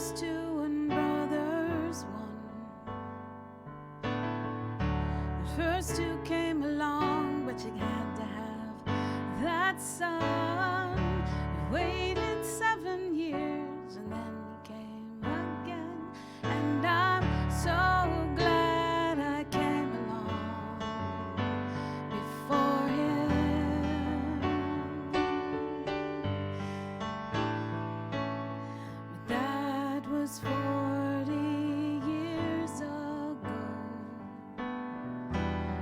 sisters two and brothers one. At first two came along, but you had to have that son. You waited 7 years and then you came again. And I'm so glad I came along before him. But that was 40 years ago.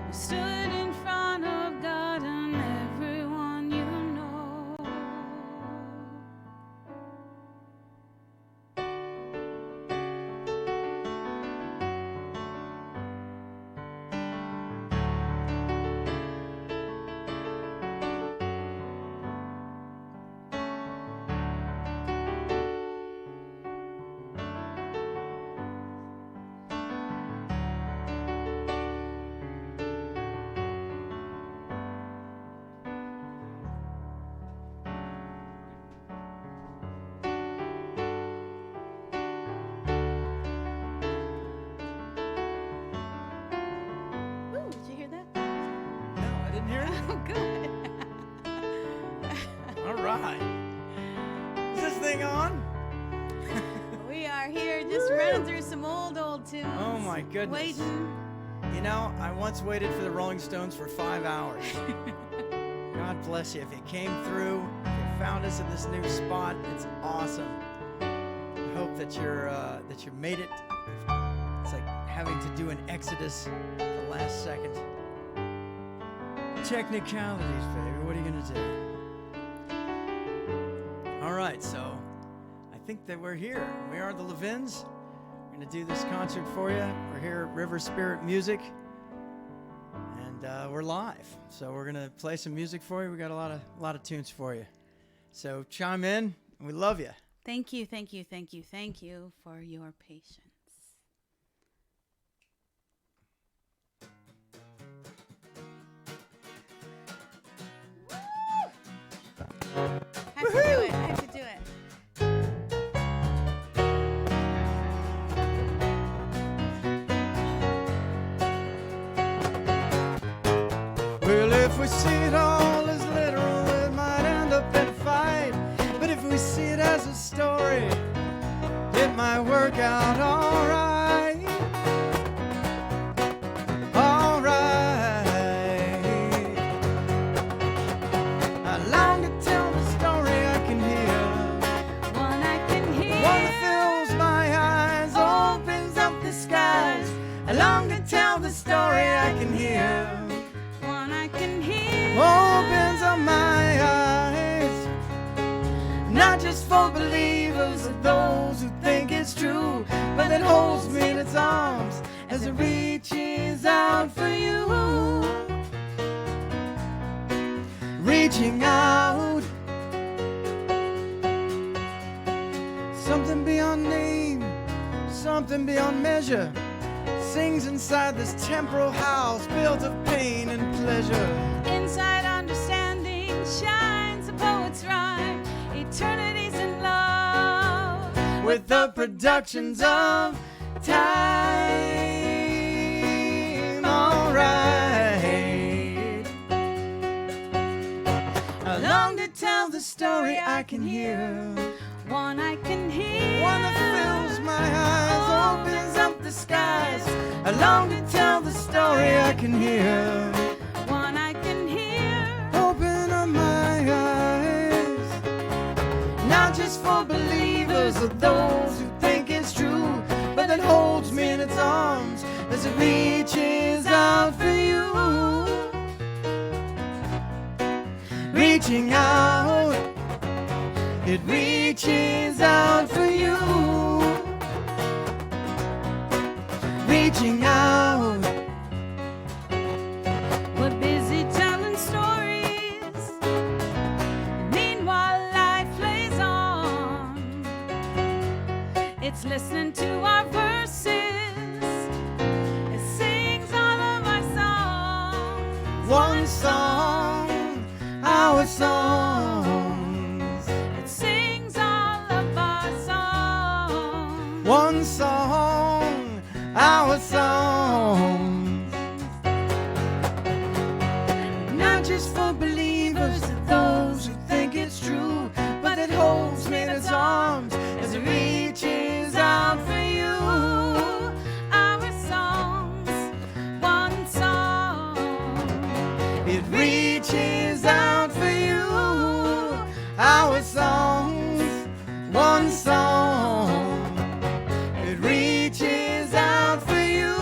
We stood in front of God and everyone you know. Ooh, did you hear that? No, I didn't hear it. Oh, good. All right. Is this thing on? We are here just running through some old tunes. Oh my goodness. Waiting. You know, I once waited for the Rolling Stones for 5 hours. God bless you. If you came through, if you found us at this new spot, it's awesome. I hope that you made it. It's like having to do an exodus at the last second. Technicalities, baby. What are you gonna do? All right, so I think that we're here. We are the Levins. We're gonna do this concert for you. We're here at River Spirit Music, and we're live. So we're gonna play some music for you. We got a lot of tunes for you. So chime in. We love you. Thank you, thank you, thank you, thank you for your patience. Have to do it, have to do it. Well, if we see it all as literal, it might end up in a fight. But if we see it as a story, it might work out all right. All right. I long to tell the story I can hear. One I can hear. One that fills my eyes, opens up the skies. I long to tell the story I can hear. One I can hear. Opens up my eyes, not just for believers or those who think it's true, but that holds me in its arms as it reaches out for you. Reaching out, something beyond name, something beyond measure, sings inside this temporal house built of pain and pleasure. Inside understanding shines a poet's rhyme. Eternity's in love With the productions of time, alright. I long to tell the story I can hear. One I can hear. One that fills my eyes, opens up the skies. I long to tell the story I can hear. One I can hear. Open up my eyes, not just for believers or those who think it's true, but that holds me in its arms as it reaches out for you. Reaching out, it reaches out for you. Reaching out. We're busy telling stories. Meanwhile, life plays on. It's listening to our verses. It sings all of our songs. One song, our songs. It sings all of our songs. our songs, one song. It reaches out for you.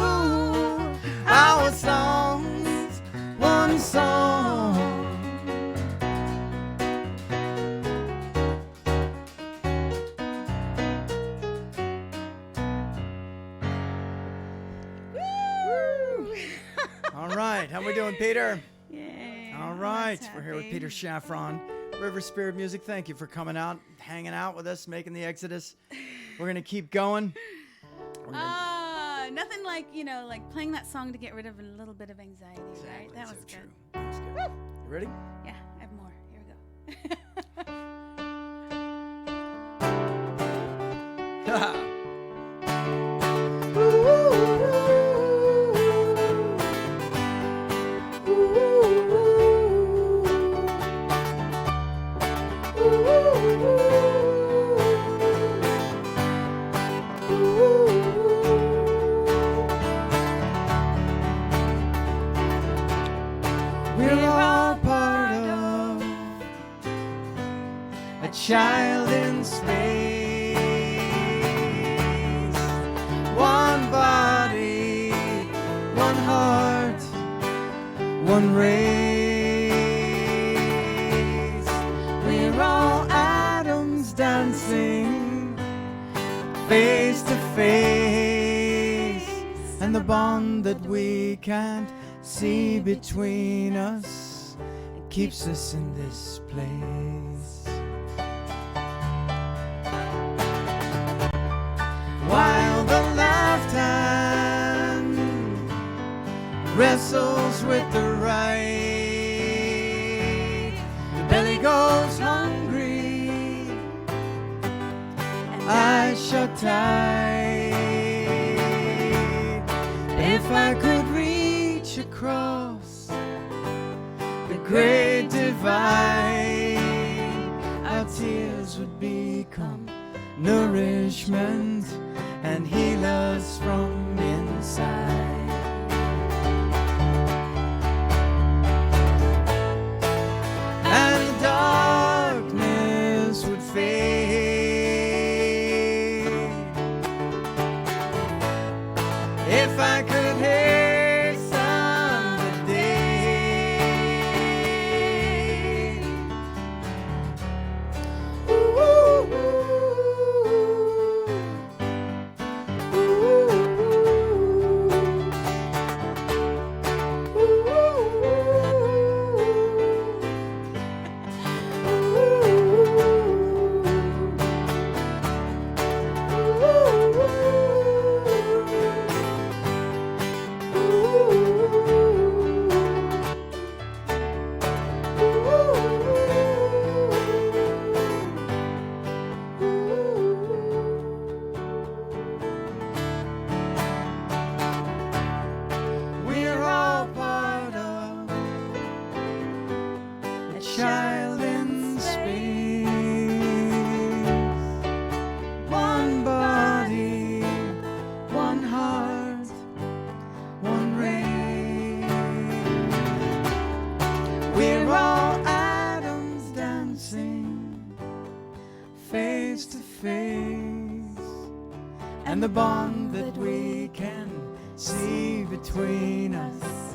Our songs, one song. All right, how we doing, Peter? Yay. All Oh, right, that's we're here with happy. Peter Schaffron, River Spirit Music. Thank you for coming out, hanging out with us, making the Exodus. We're going to keep going. We're gonna- Nothing like, like playing that song to get rid of a little bit of anxiety, right? That so was true. good. That was good. You ready? Yeah, I have more. Here we go. We're all part of a child in space. One body, one heart, one race. We're all atoms dancing face to face, and the bond that we can't see between us keeps us in this place. While the left hand wrestles with the right, the belly goes hungry, eyes shut tight. If I could reach across the great divide, our tears would become nourishment and heal us from inside. And the darkness would fade if I could hasten the day. Ooh, ooh, we're all part of a child in space. One body, one heart, one race. We're all atoms dancing face to face, and the bond that we can see between us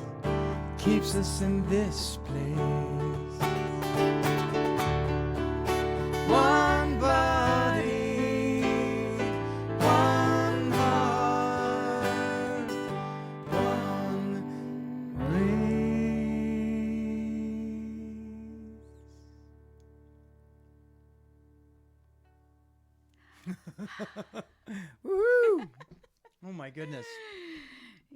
keeps us in this place. One body, one heart, one race. Woohoo! Oh my goodness.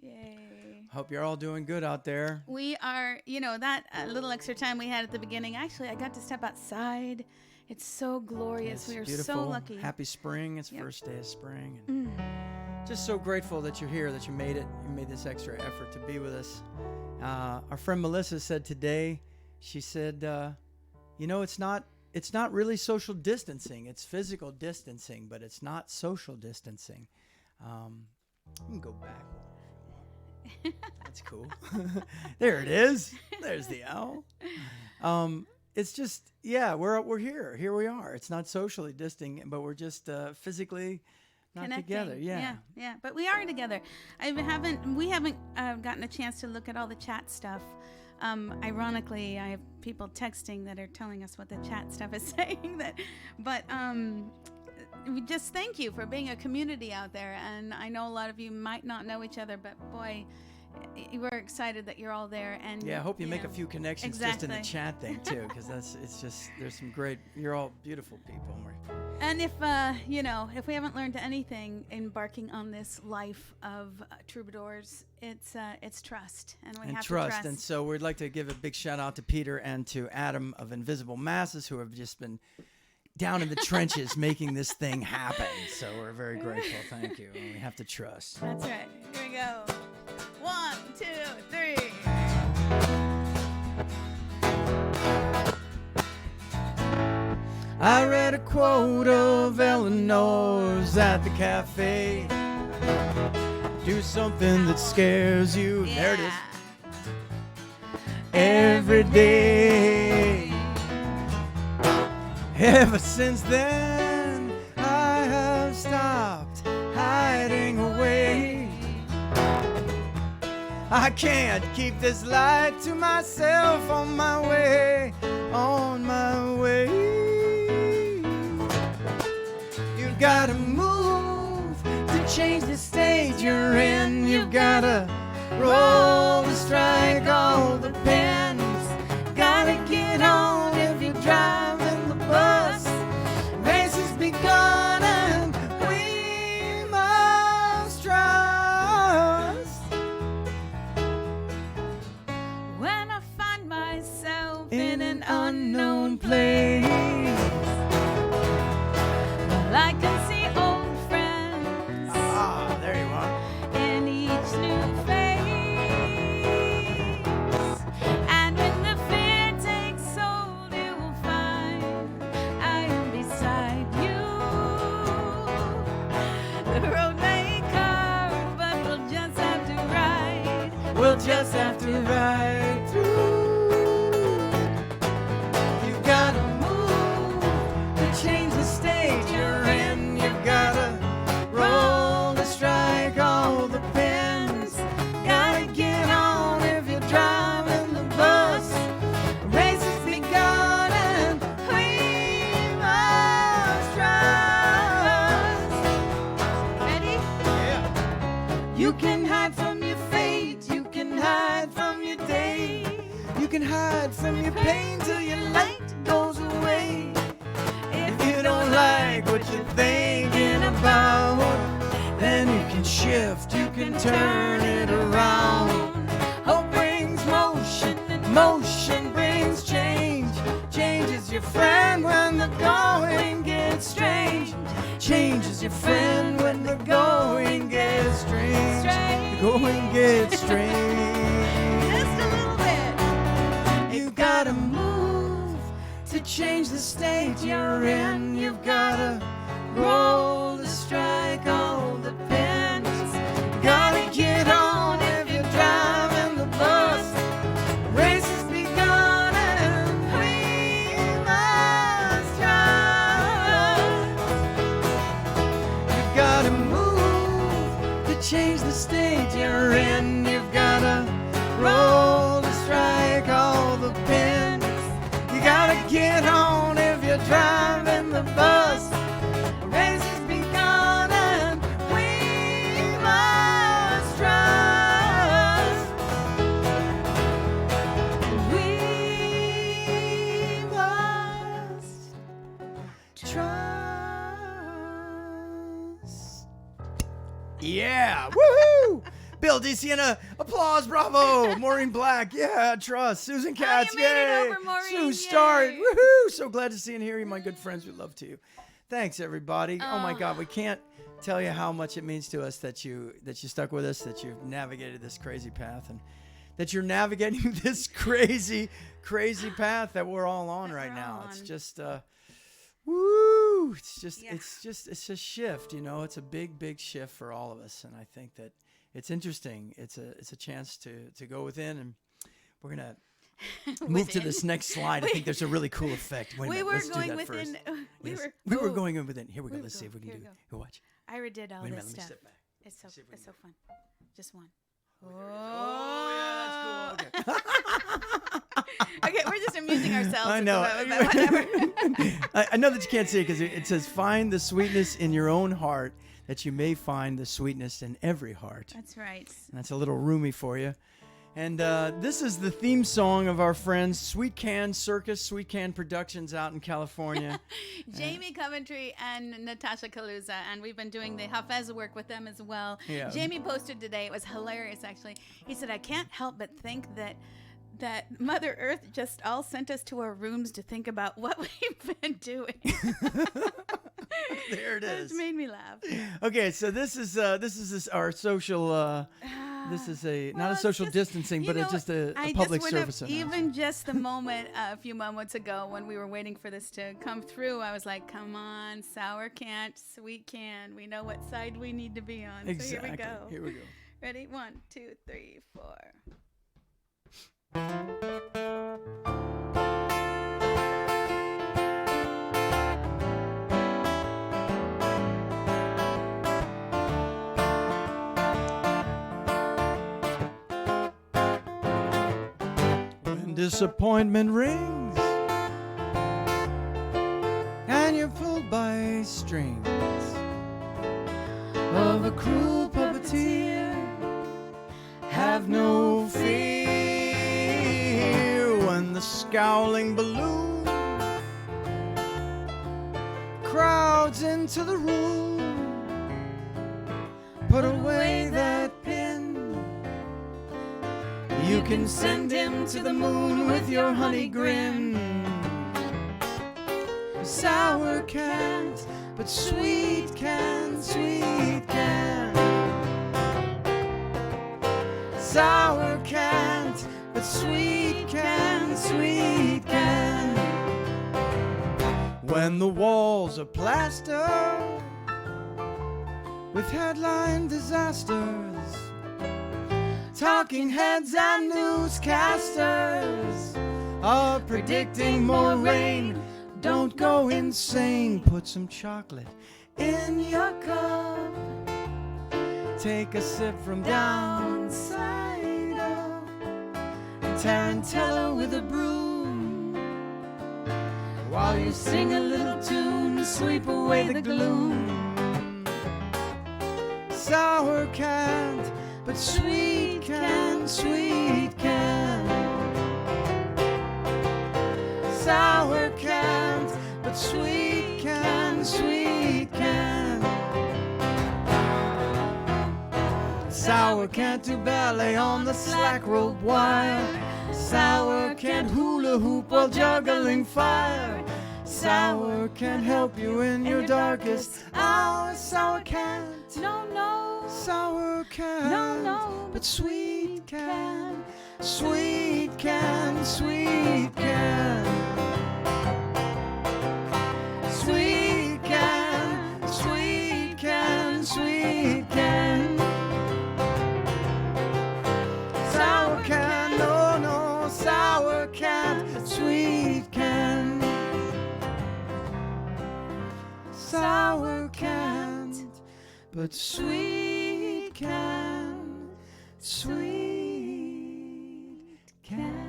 Yay. Hope you're all doing good out there. We are, that little extra time we had at the beginning. Actually, I got to step outside. It's so glorious. It's We are beautiful. so lucky. Happy spring. It's Yep. first day of spring. And just so grateful that you're here, that you made it. You made this extra effort to be with us. Our friend Melissa said today, she said, it's not really social distancing. It's physical distancing, but it's not social distancing. We can go back. That's cool. There it is. There's the owl. it's just, yeah, we're here. Here we are. It's not socially distant, but we're just physically not Connecting. together. Yeah. But we are together. We haven't gotten a chance to look at all the chat stuff. Ironically, I have people texting that are telling us what the chat stuff is saying. But we just thank you for being a community out there. And I know a lot of you might not know each other, but boy, we're excited that you're all there. And I hope you make a few connections just in the chat thing too, because it's just, there's some great, you're all beautiful people. And if we haven't learned anything embarking on this life of troubadours, it's trust, and we have to trust. And so we'd like to give a big shout out to Peter and to Adam of Invisible Masses, who have just been down in the trenches making this thing happen. So we're very grateful. Thank you. And we have to trust. That's right. Here we go. 1, 2, 3. I read a quote of Eleanor's at the cafe. Do something that scares you. Yeah. There it is. Every day. Ever since then, I have stopped hiding away. I can't keep this light to myself on my way, on my way. You've gotta move to change the stage you're in. You've gotta roll to strike all the pins. Gotta get on if you're driving the bus. Race has begun and we must trust. When I find myself In an unknown place, I can see old friends there you are. in each new face. And when the fear takes hold, you will find I am beside you. The road may curve, but we'll just have to ride. We'll just have to ride through. You've gotta move to change the stage you're in. You've gotta roll to strike all the pins. Gotta get on if you're driving the bus. Race has begun and we must trust. Ready? Yeah. You can hide from your fate. You can hide from your day. You can hide from your pain till your light goes away. If you don't like what you're thinking about, then you can shift, you can turn it around. Hope brings motion, and motion brings change. Change is your friend when the going gets strange. Change is your friend when the going gets strange. The going gets strange. Just a little bit. You gotta move to change the state you're in. You've gotta roll to strike all the pins. Gotta get on if you're driving the bus. Race has begun and we must trust. You've gotta move to change the state you're in. You've gotta roll to strike all the pins. You gotta get on if you're driving the bus. Race has begun and we must trust. We must trust. Yeah, woohoo! Bill DeSiena, applause, bravo! Maureen Black, yeah, trust. Susan Katz, you made it yay! over, Maureen, Sue yay. Start, woohoo! So glad to see and hear you, my good friends. We love to you. Thanks, everybody. Oh my God, we can't tell you how much it means to us that you stuck with us, that you've navigated this crazy path, and that you're navigating this crazy path that we're all on right now. It's just, woo! It's just a shift. You know, it's a big shift for all of us, and I think that it's interesting. It's a chance to go within, and we're gonna move to this next slide. I think there's a really cool effect. Wait a We minute, were let's do going that within. first. We Yes. were. We were oh, going in within. Here we go. Here we Let's see go. if we can Here do we it. go. Here, watch. Ira did all Wait a this minute, let me stuff. step back. It's so See if we can- fun. Just one. Oh, yeah, that's cool. Okay. Okay, we're just amusing ourselves. I know. But whatever. I know that you can't see it because it says, "Find the sweetness in your own heart, that you may find the sweetness in every heart." That's right. And that's a little roomy for you. And this is the theme song of our friends Sweet Can Circus, Sweet Can Productions out in California. Jamie Coventry and Natasha Kaluza, and we've been doing the Hafez work with them as well. Yeah. Jamie posted today. It was hilarious, actually. He said, "I can't help but think that Mother Earth just all sent us to our rooms to think about what we've been doing." There it is. It made me laugh. Okay, so this is our social. This is not a social distancing, but it's just a public service announcement. Even just the moment a few moments ago when we were waiting for this to come through, I was like, "Come on, sour can't, sweet can. We know what side we need to be on." Exactly. So here we go. Here we go. Ready? 1, 2, 3, 4. When disappointment rings and you're pulled by strings of a cruel puppeteer, have no fear. When the scowling balloon crowds into the room, put away that pin. You can send him to the moon with your honey grin. Sour can't, but sweet can, sweet can. Sour can't, but sweet can, sweet can. When the walls are plaster with headline disasters, talking heads and newscasters are predicting more rain, don't go insane. Put some chocolate in your cup. Take a sip from downside up. Tarantella with a broom, while you sing a little tune, sweep away the gloom. Sour can't, but sweet can, sweet can. Sour can't, but sweet can, sweet can. Sour can't do ballet on the slack rope wire. Sour can't hula hoop while juggling fire. Sour can't help you in your darkest hour. Sour can't. No, no. Sour can, No, but sweet can, sweet can, sweet can. Sweet can, sweet can, sweet can. Sour can, no, no, sour can, sweet can. Sour can't, but sweet can, sweet can.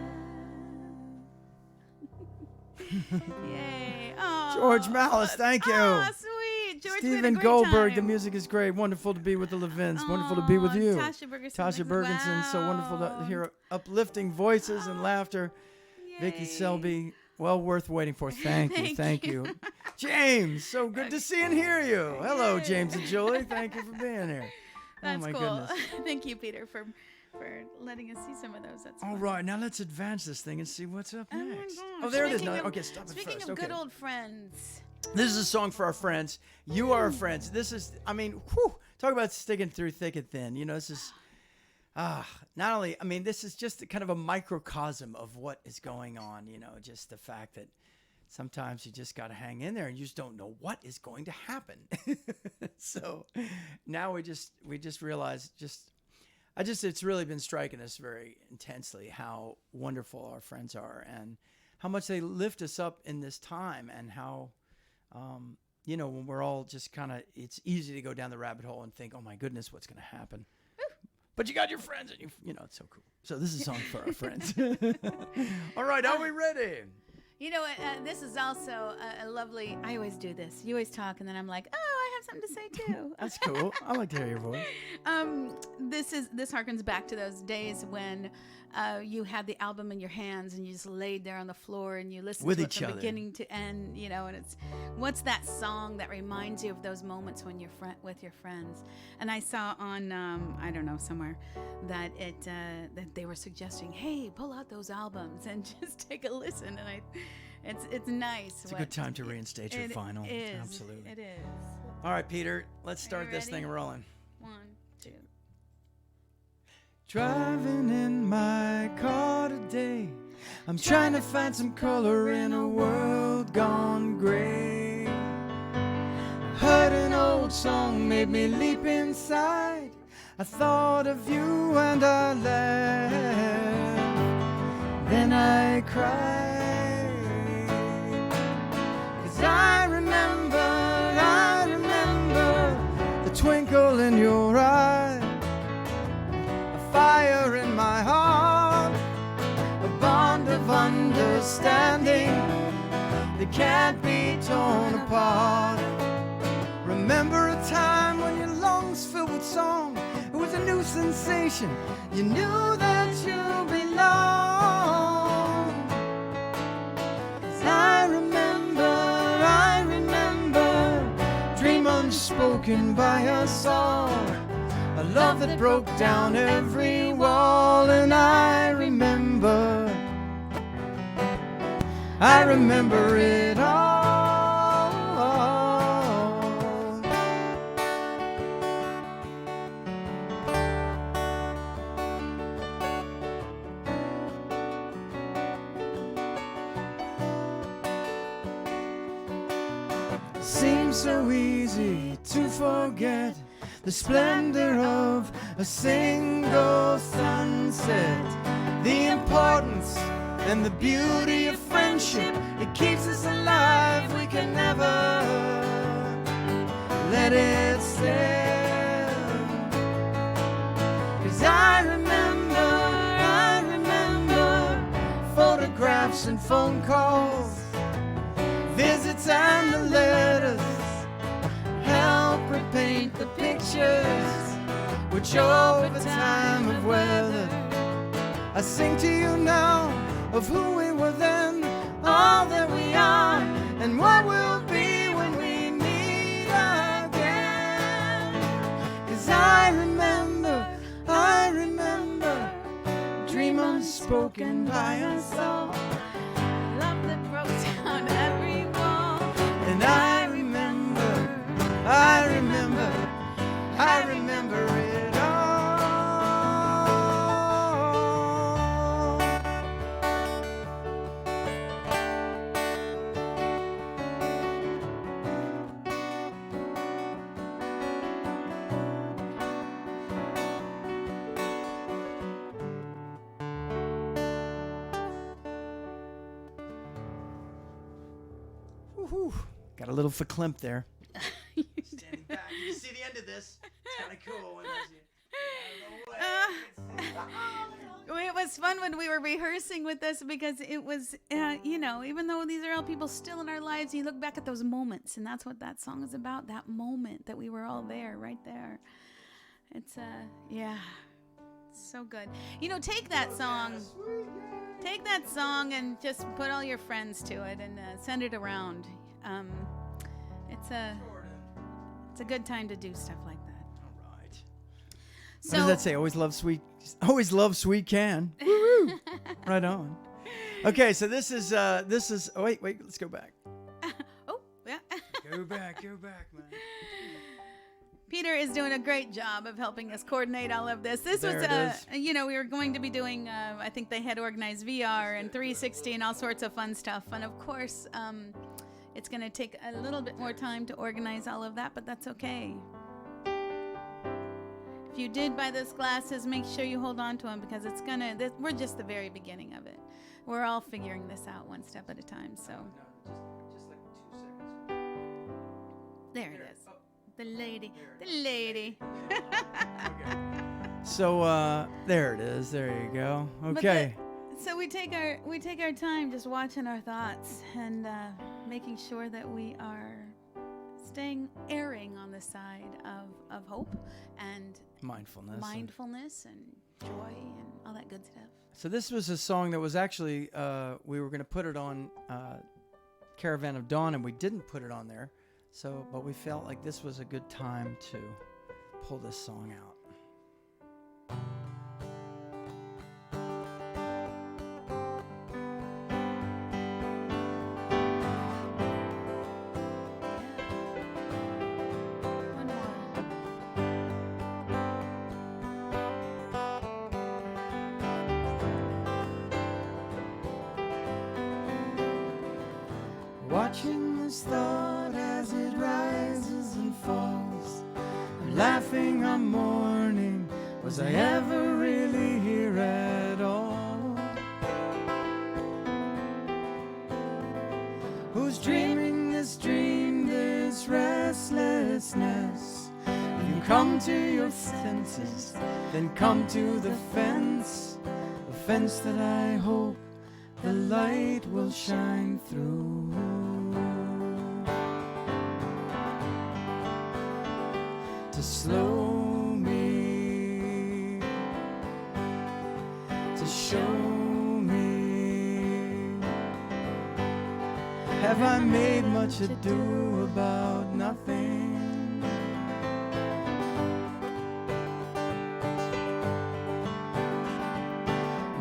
Yay. Oh, George Malice, thank you. Oh, sweet. George, we had a Stephen great Goldberg, the time. music is great. Wonderful to be with the Levins. Wonderful to be with you. Tasha Bergerson. Tasha Bergenson, so wonderful to Wow. hear uplifting voices and laughter. Vicky Yay. Selby, well worth waiting for. Thank you, thank you. James, so good to see and hear you. Hello, James and Julie. Thank you for being here. That's oh my cool. goodness. Thank you, Peter, for letting us see some of those. That's All fun. right, now let's advance this thing and see what's up Oh my next. gosh. Oh, there it is. Speaking No, of- okay, stop it Speaking first. of Okay. good old friends. This is a song for our friends. You are our friends. This is, I mean, whew, talk about sticking through thick and thin. You know, this is, not only, I mean, this is just kind of a microcosm of what is going on. You know, just the fact that sometimes you just got to hang in there and you just don't know what is going to happen. So now we just realize just, it's really been striking us very intensely how wonderful our friends are and how much they lift us up in this time, and how, when we're all just kind of, it's easy to go down the rabbit hole and think, oh my goodness, what's going to happen? But you got your friends, and it's so cool. So this is a song for our friends. All right, are we ready? You know what? This is also a lovely. I always do this. You always talk, and then I'm like, oh, I have something to say too. That's cool. I like to hear your voice. This harkens back to those days when you had the album in your hands and you just laid there on the floor and you listened with to each it from other, beginning to end. And it's what's that song that reminds you of those moments when you're with your friends? And I saw on I don't know, somewhere that that they were suggesting, hey, pull out those albums and just take a listen. And it's nice. It's a good time to reinstate your vinyl. It is. Absolutely. It is. All right, Peter, let's start this thing rolling. 1, 2. Driving in my car today, I'm trying to find some color in a world gone gray. Heard an old song, made me leap inside. I thought of you and I laughed. Then I cried. 'Cause I remember the twinkle in your eye, a fire in my heart, a bond of understanding that can't be torn apart. Remember a time when your lungs filled with song. It was a new sensation. You knew that you belonged. 'Cause I remember dream unspoken by us all, a love that broke down every wall. And I remember it all. Seems so easy to forget the splendor of a single sunset, the importance and the beauty of friendship. It keeps us alive. We can never let it slip. 'Cause I remember photographs and phone calls, visits and the letters, help repaint the pictures, which over time have weathered. I sing to you now of who we were then, all that we are, and what we'll be when we meet again. 'Cause I remember, dream unspoken by us all, love that broke down every wall. And I remember it all. Woo-hoo. Got a little verklempt there. Standing back. You can see the end of this. It's kind of cool. It was fun when we were rehearsing with this, because it was, even though these are all people still in our lives, you look back at those moments, and that's what that song is about, that moment that we were all there, right there. It's, so good. Take that song and just put all your friends to it and send it around. It's a good time to do stuff like that. All right. So, what does that say? Always love sweet can. Woo-hoo. Right on. Okay, so this is oh wait, let's go back. Oh, yeah. Go back, man. Peter is doing a great job of helping us coordinate all of this. This there was, we were going to be doing, I think they had organized VR and 360 and all sorts of fun stuff. And of course, it's going to take a little bit more time to organize all of that, but that's okay. If if you did buy those glasses, make sure you hold on to them because it's we're just the very beginning of it. We're all figuring this out one step at a time. So Just like 2 seconds. there it is. The lady. Okay. So there it is. There you go. Okay. So we take our time just watching our thoughts and making sure that we are erring on the side of hope and mindfulness and joy and all that good stuff. So this was a song that was actually we were going to put it on Caravan of Dawn, and we didn't put it on there. So, but we felt like this was a good time to pull this song out. Watching this thought as it rises and falls, I'm laughing, I'm mourning, was I ever really here at all? Who's dreaming this dream, this restlessness? If you come to your senses, then come to the fence that I hope the light will shine through. To slow me, to show me. Have I made much ado about nothing?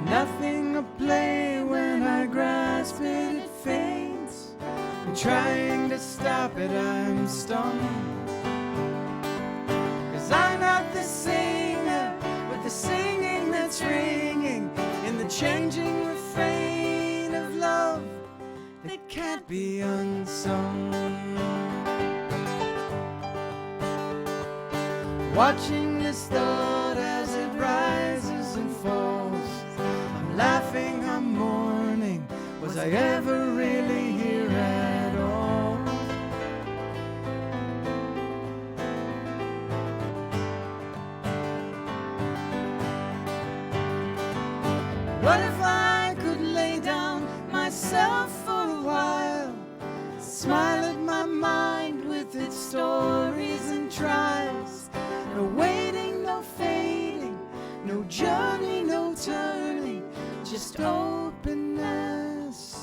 Nothing a play when I grasp it, it faints. And trying to stop it, I'm stung. I'm not the singer with the singing that's ringing in the changing refrain of love that can't be unsung. Watching this thought as it rises and falls, I'm laughing, I'm mourning, was I ever really here at all? What if I could lay down myself for a while, smile at my mind with its stories and trials, no waiting, no fading, no journey, no turning, just openness,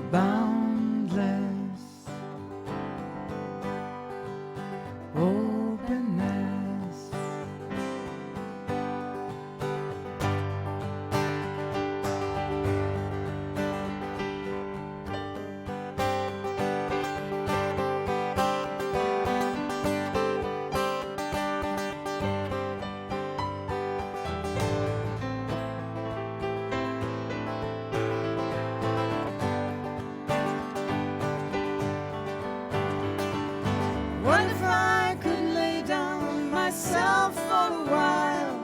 boundless openness. What if I could lay down myself for a while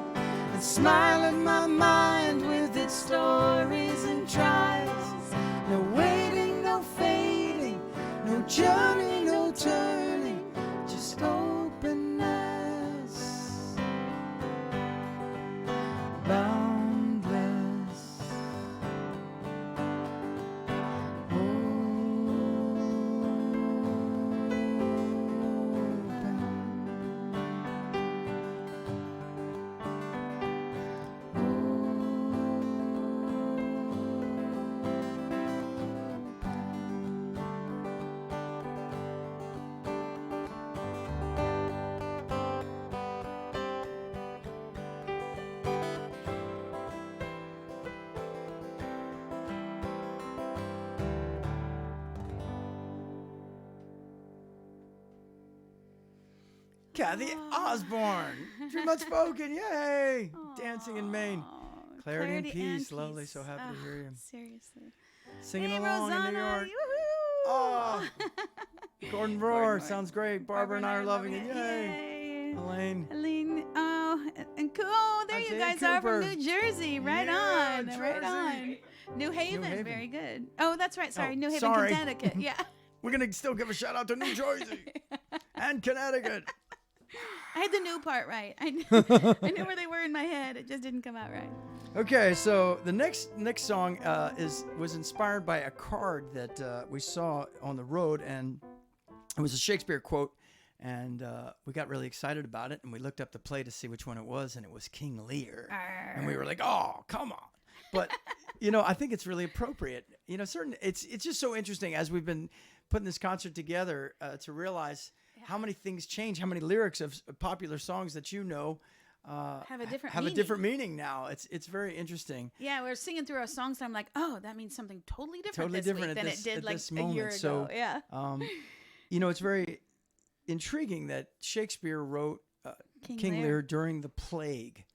and smile at my mind with its stories and trials? No waiting, no fading, no journey, no turning, just openness, boundless. Kathy Osborne, Dream Unspoken, yay! Dancing in Maine. Clarity and peace, lovely, so happy to hear you. Seriously. Singing Hey, along Rosanna, in New York. yoo-hoo. Oh, Gordon Roar, Gordon sounds great. Barbara and I are loving it, yay! Yay. Elaine. Helene. Oh, and cool. Oh, there you Jane guys are from Cooper. New Jersey. Right Yeah, on. Right Jersey. on. New Haven. Haven. Very good. Oh, that's right. Sorry. Oh, New Haven, sorry. Connecticut. Yeah. We're going to still give a shout out to New Jersey and Connecticut. I had the new part right. I knew where they were in my head. It just didn't come out right. Okay, so the next song was inspired by a card that we saw on the road, and it was a Shakespeare quote, and we got really excited about it, and we looked up the play to see which one it was, and it was King Lear, and we were like, "Oh, come on!" But I think it's really appropriate. It's just so interesting as we've been putting this concert together to realize how many things change, how many lyrics of popular songs that have a different meaning now. It's very interesting. Yeah, we're singing through our songs, and I'm like, oh, that means something totally different Totally this different week at than this, it did at like this a moment. year ago. So, yeah. It's very intriguing that Shakespeare wrote King Lear during the plague.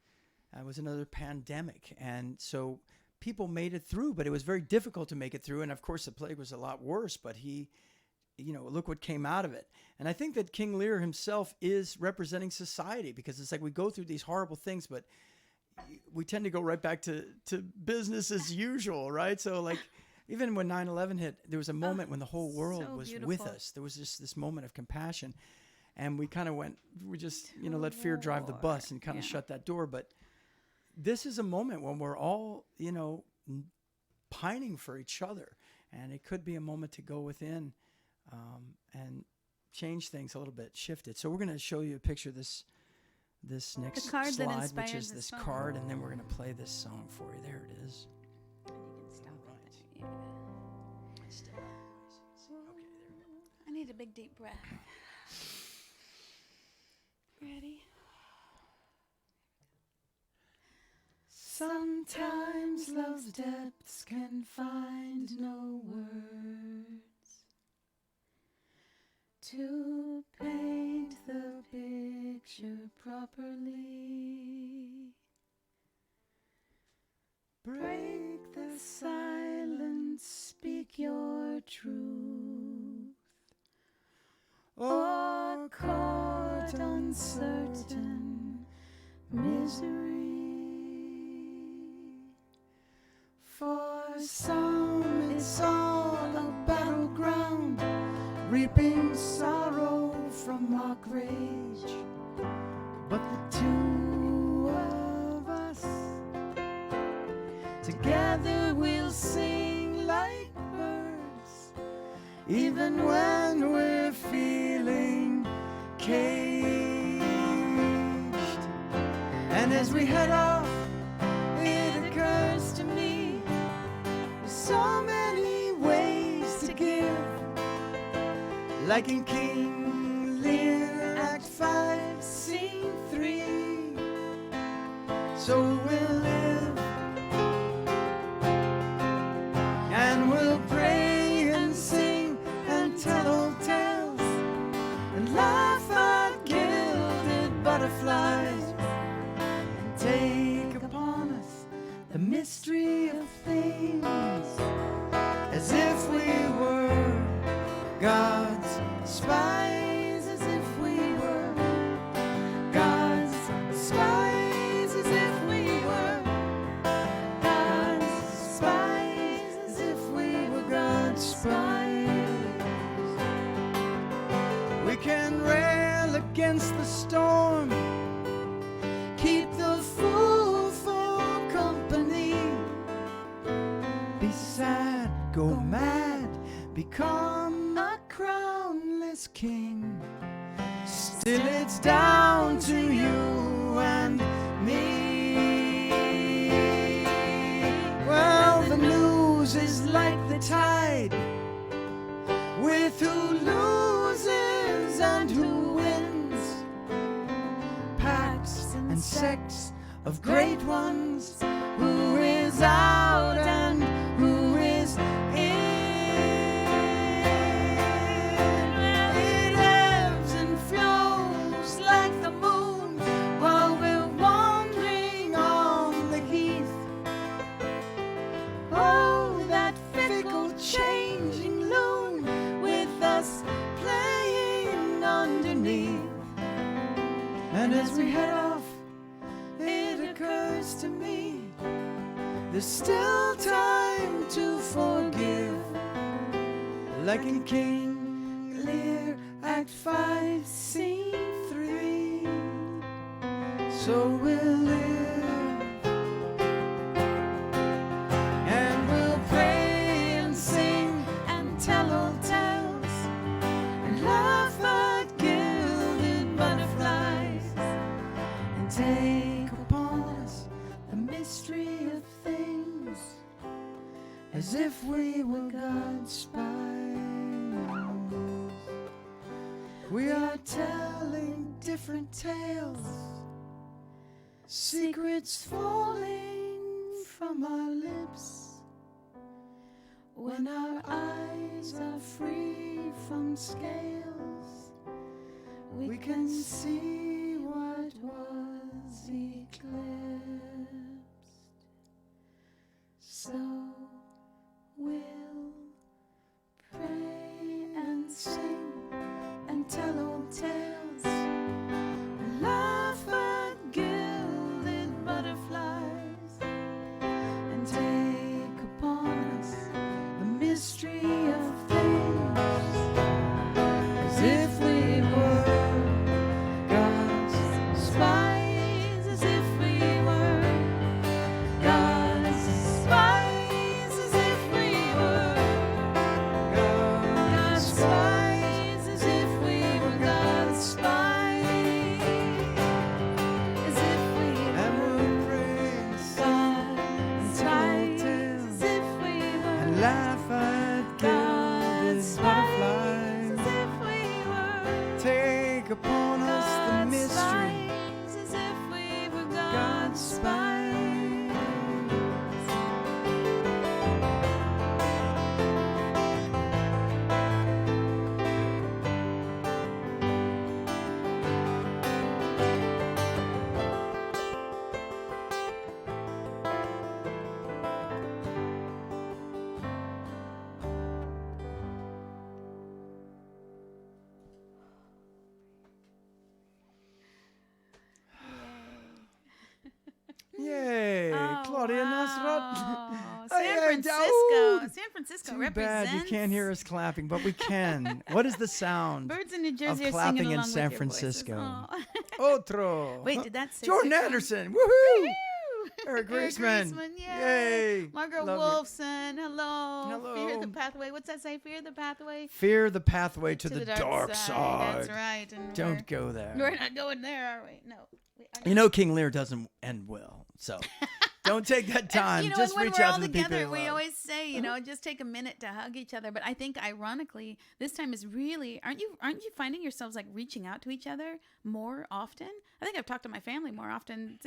It was another pandemic, and so people made it through, but it was very difficult to make it through. And of course, the plague was a lot worse, but look what came out of it. And I think that King Lear himself is representing society, because it's like we go through these horrible things, but we tend to go right back to business as usual, right? So like even when 9/11 hit, there was a moment when the whole world was beautiful. with us. There was just this moment of compassion, and we kind of let fear drive the bus and kind of shut that door. But this is a moment when we're all, pining for each other, and it could be a moment to go within and change things a little bit, shift it. So we're going to show you a picture of this next card that slide, inspired which is this this song. card, and then we're going to play this song for you. There it is. And you can stop it. Step up. Okay, there we go. I need a big deep breath. Ready? Sometimes love's depths can find no words to paint the picture properly. Break the silence, speak your truth, or court uncertain misery. For some it's all a battleground, reaping sorrow from our rage. But the two of us, together we'll sing like birds, even when we're feeling caged. And as we head off, it occurs to me, there's so many ways to give. Like in King Lear, Act 5, Scene 3. So we'll live, and we'll pray and sing and tell old tales, and laugh at gilded butterflies, and take upon us the mystery of things, as if we were God's spies, as if we were God's spies, as if we were God's spies, as if we were God's spies. We can rail against the storm, keep the fool for company, be sad, go mad, become a crownless king. Still it's down to you and me. Well, the news is like the tide, with who loses and who wins, pacts and sects of great ones, who is out and who is in. It ebbs and flows like the moon while we're wandering on the heath. Oh, that fickle changing loon with us playing underneath. And as we head off, it occurs to me there's still time to forgive. Like in King Lear, Act 5, Scene 3. So we'll live, and we'll pray and sing and tell old tales and laugh at gilded butterflies and take upon us the mystery of things as if we were God's spies. We are telling different tales, secrets falling from our lips. When our eyes are free from scales, we can see what was eclipsed. So we'll pray and sing and tell old tales and laugh at gilded butterflies and take upon us the mystery of things as if we were God's spies, as if we were God's spies, as if we were God's spies, as if we were God's spies, as if we were God's spies, as if we were laugh at God's butterflies, as if we were take upon us the mystery, as if we were God's spies. Yay, Claudia Nasrat. San Daoud. Francisco Too represents. bad you can't hear us clapping, but we can. What is the sound Birds in New of Jersey are clapping singing in along San with your voices. Francisco? Aw. Otro. Wait, did that say Jordan six- Anderson. Woohoo! Eric Eric Griezmann. Yay. Yay. Margaret Love Wolfson. Hello. Hello. Fear the pathway. What's that say? Fear the pathway Fear the pathway to the dark side. That's right. And Don't go there. We're not going there, are we? No. We are You know King Lear doesn't end well, so don't take that time. And, Just when reach we're out all to the people together, you we love. always say, just take a minute to hug each other. But I think, ironically, this time is really aren't you finding yourselves like reaching out to each other more often? I think I've talked to my family more often,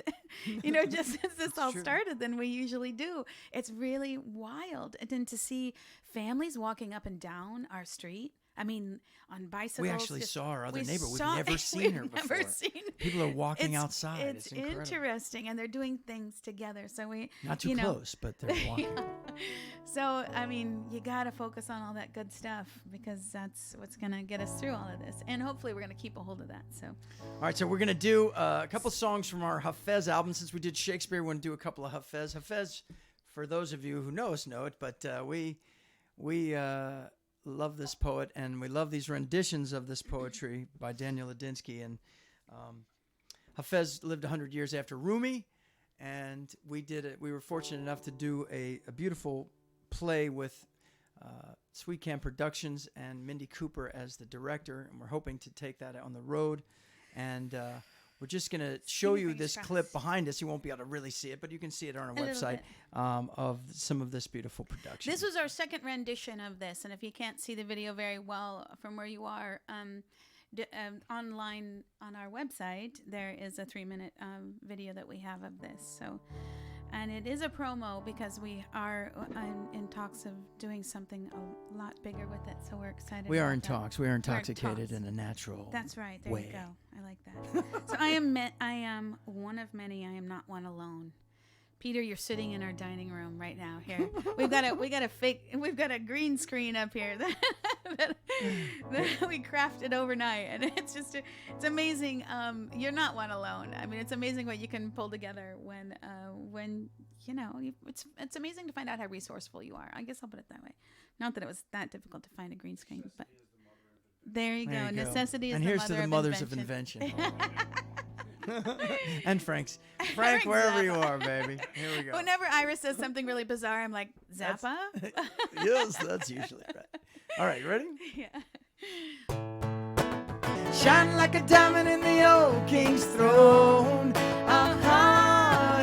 just since this all true. started than we usually do. It's really wild, and then to see families walking up and down our street. I mean, on bicycles. We actually saw our other we neighbor. We've saw- never seen we've her never before. seen- People are walking It's- outside. It's incredible. interesting, and they're doing things together. So we Not too close, but they're walking. So I mean, you got to focus on all that good stuff because that's what's gonna get us through all of this, and hopefully we're gonna keep a hold of that. So All right, so we're going to do a couple songs from our Hafez album. Since we did Shakespeare, we're going to do a couple of Hafez. Hafez, for those of you who know us, know it, but we love this poet, and we love these renditions of this poetry by Daniel Ladinsky. And Hafez lived 100 years after Rumi, and we were fortunate enough to do a beautiful play with Sweet Can Productions and Mindy Cooper as the director, and we're hoping to take that on the road. And we're just going to show you this clip behind us. You won't be able to really see it, but you can see it on our website of some of this beautiful production. this was our second rendition of this, and if you can't see the video very well from where you are, online on our website there is a 3-minute video that we have of this. So. And it is a promo because we are in talks of doing something a lot bigger with it. So we're excited. We are about in that. talks. We are intoxicated talks. in a natural That's right. There way. you go. I like that. So I am one of many. I am not one alone. Peter, you're sitting in our dining room right now. Here, we've got a green screen up here that we crafted overnight, and it's amazing. You're not one alone. I mean, it's amazing what you can pull together when it's amazing to find out how resourceful you are. I guess I'll put it that way. Not that it was that difficult to find a green screen, but there you go. Necessity is the mother of invention. And here's to the mothers of invention. And Frank, wherever you are, baby. Here we go. Whenever Iris says something really bizarre, I'm like, Zappa? Yes, that's usually right. All right, you ready? Yeah. Shine like a diamond in the old king's throne.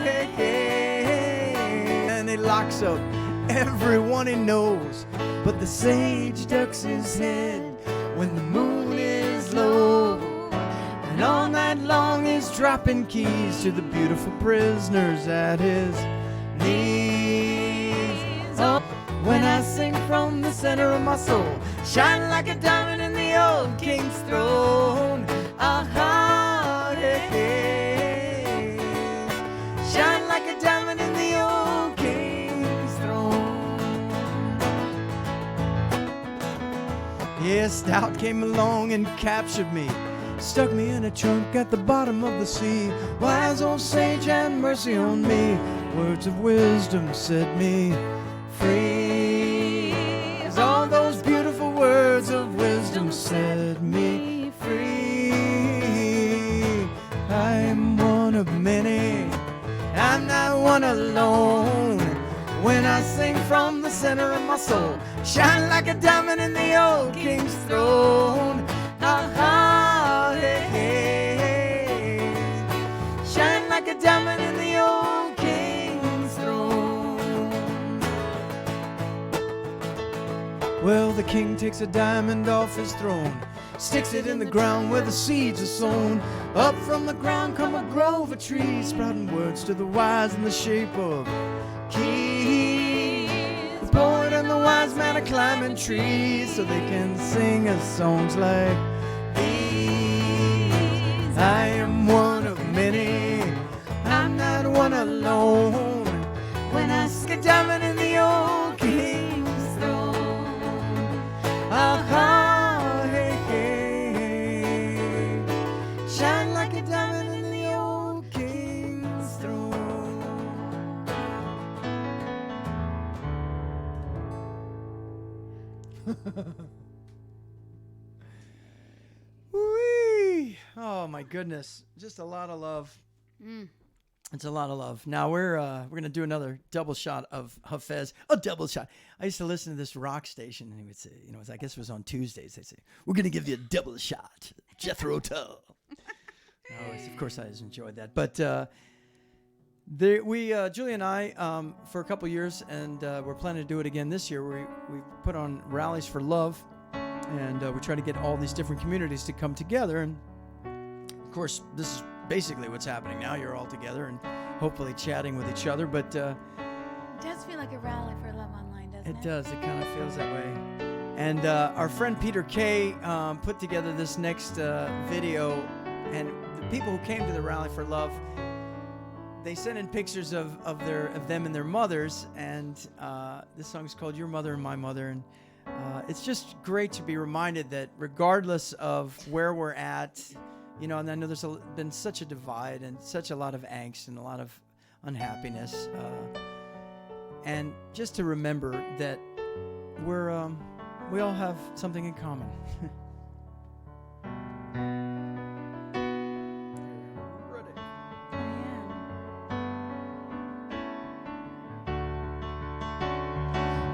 Hey, hey. And he locks up everyone he knows, but the sage ducks his head when the moon is low. And all night long he's dropping keys to the beautiful prisoners at his knees. Oh, when I sing from the center of my soul, shine like a diamond in the old king's throne. Hey, hey. Shine like a diamond in the old king's throne. Yeah, Stout came along and captured me, stuck me in a trunk at the bottom of the sea. Wise old sage, have mercy on me. Words of wisdom set me free. As all those beautiful words of wisdom set me free. I am one of many, I'm not one alone. When I sing from the center of my soul, shine like a diamond in the old king's throne. Hey, hey. Shine like a diamond in the old king's throne. Well, the king takes a diamond off his throne, sticks it in the ground where the seeds are sown. Up from the ground come a grove of trees, sprouting words to the wise in the shape of keys. The poet and the wise man are climbing trees so they can sing us songs like these. I am one of many, I'm not one alone. When I stick a diamond in the old king's throne. Hey, hey. Shine like a diamond in the old king's throne. Whee! Oh my goodness, just a lot of love. It's a lot of love. Now we're gonna do another double shot of Hafez. A double shot. I used to listen to this rock station, and he would say, I guess it was on Tuesdays. They'd say, "We're gonna give you a double shot, Jethro Tull." Of course, I always enjoyed that. But Julie and I, for a couple years, and we're planning to do it again this year. We put on rallies for love, and we try to get all these different communities to come together. And of course, this is basically what's happening now. You're all together and hopefully chatting with each other. But it does feel like a rally for love online, doesn't it? It does. It kind of feels that way. And our friend Peter Kay put together this next video, and the people who came to the Rally for Love, they sent in pictures of them and their mothers, and this song is called Your Mother and My Mother. And it's just great to be reminded that regardless of where we're at, and I know there's been such a divide and such a lot of angst and a lot of unhappiness, and just to remember that we all have something in common.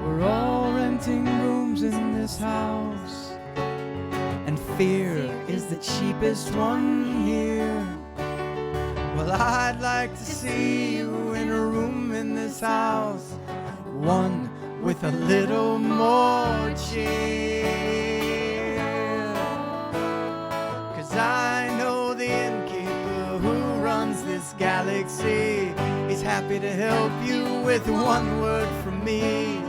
We're all renting rooms in this house, and fear is the cheapest one here. Well, I'd like to see you in a room in this house, one with a little more cheer. 'Cause I know the innkeeper who runs this galaxy is happy to help you with one word from me.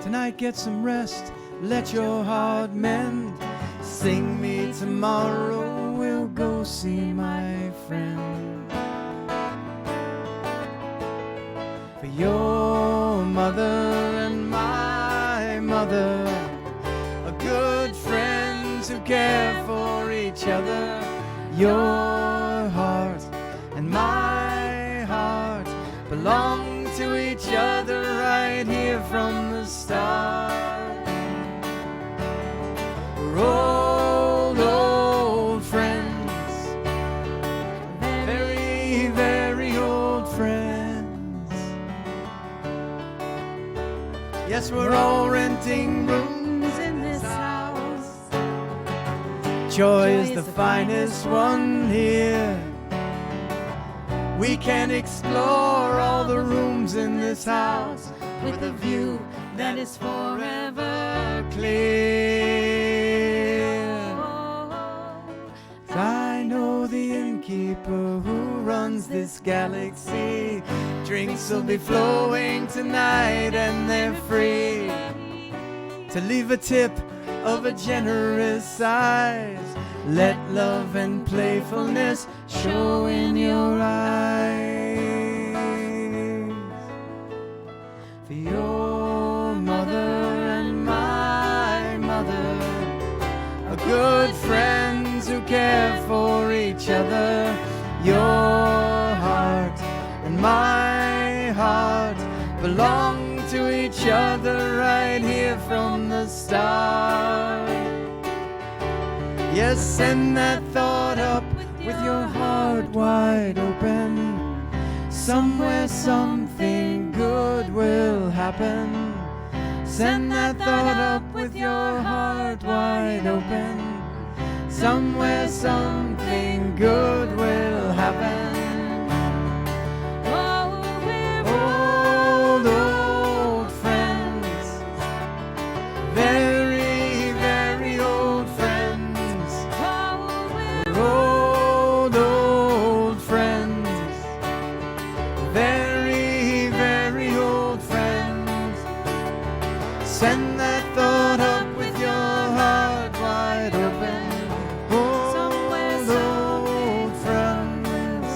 Tonight get some rest, let your heart mend. Sing me tomorrow, we'll go see my friend. Your mother and my mother are good friends who care for each other. Your heart and my heart belong to each other right here from the start. We're old friends, very, very old friends. Yes, we're all renting rooms in this house. Joy is the finest one here. We can explore all the rooms in this house with a view that is forever clear. I know the innkeeper who runs this galaxy. Drinks will be flowing tonight and they're free to leave a tip of a generous size. Let love and playfulness show in your eyes. For your mother and my mother are good friends who care for each other. Your heart and my heart belong to each other right here from the start. Yes, send that thought up with your heart wide open. Somewhere something good will happen. Send that thought up with your heart wide open. Somewhere something good will happen. Old friends, very, very old friends. Old friends, very, very old friends. Send that thought up with your heart wide open. Old friends,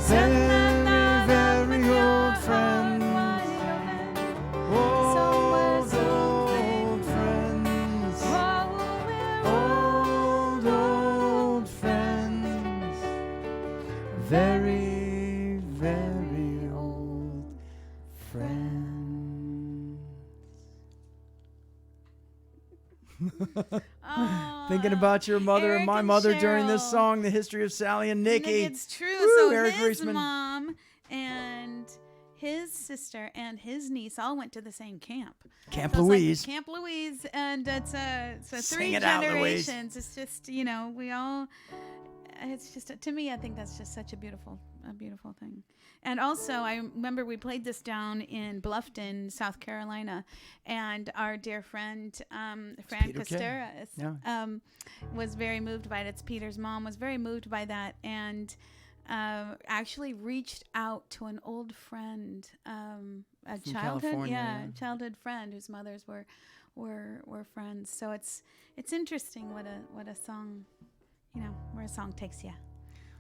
very, very old friends. Old friends, old friends, very, very old friends. Thinking about your mother and Eric my and mother during this Cheryl. song, The History of Sally and Nikki. It's true. Woo, So Eric his Reisman. mom and his sister and his niece all went to the same camp. Camp So it's like Louise. Camp Louise, and it's Sing three it out, Louise. generations. It's just, we all. It's just, to me, I think that's just such a beautiful thing. And also, I remember we played this down in Bluffton, South Carolina, and our dear friend Fran Peter Kay. Costeras Yeah. was very moved by it. It's Peter's mom was very moved by that, and actually reached out to an old friend, a From childhood, California, childhood friend whose mothers were friends. So it's interesting what a song, where a song takes you.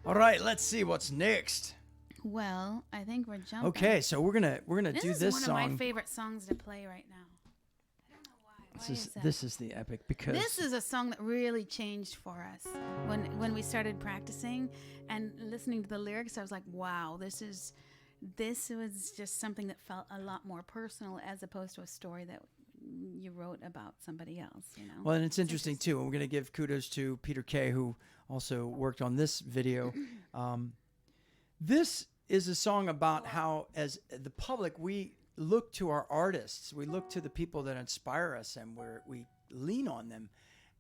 All right, let's see what's next. Well, I think we're jumping. Okay, so we're gonna do This this is one song. of my favorite songs to play right now. I don't know why. Why is that? This is the epic because This is a song that really changed for us when we started practicing and listening to the lyrics. I was like, wow, this was just something that felt a lot more personal as opposed to a story that you wrote about somebody else. Well, and it's interesting too, and we're going to give kudos to Peter Kay, who also worked on this video. This is a song about how, as the public, we look to our artists. We look to the people that inspire us, and we lean on them.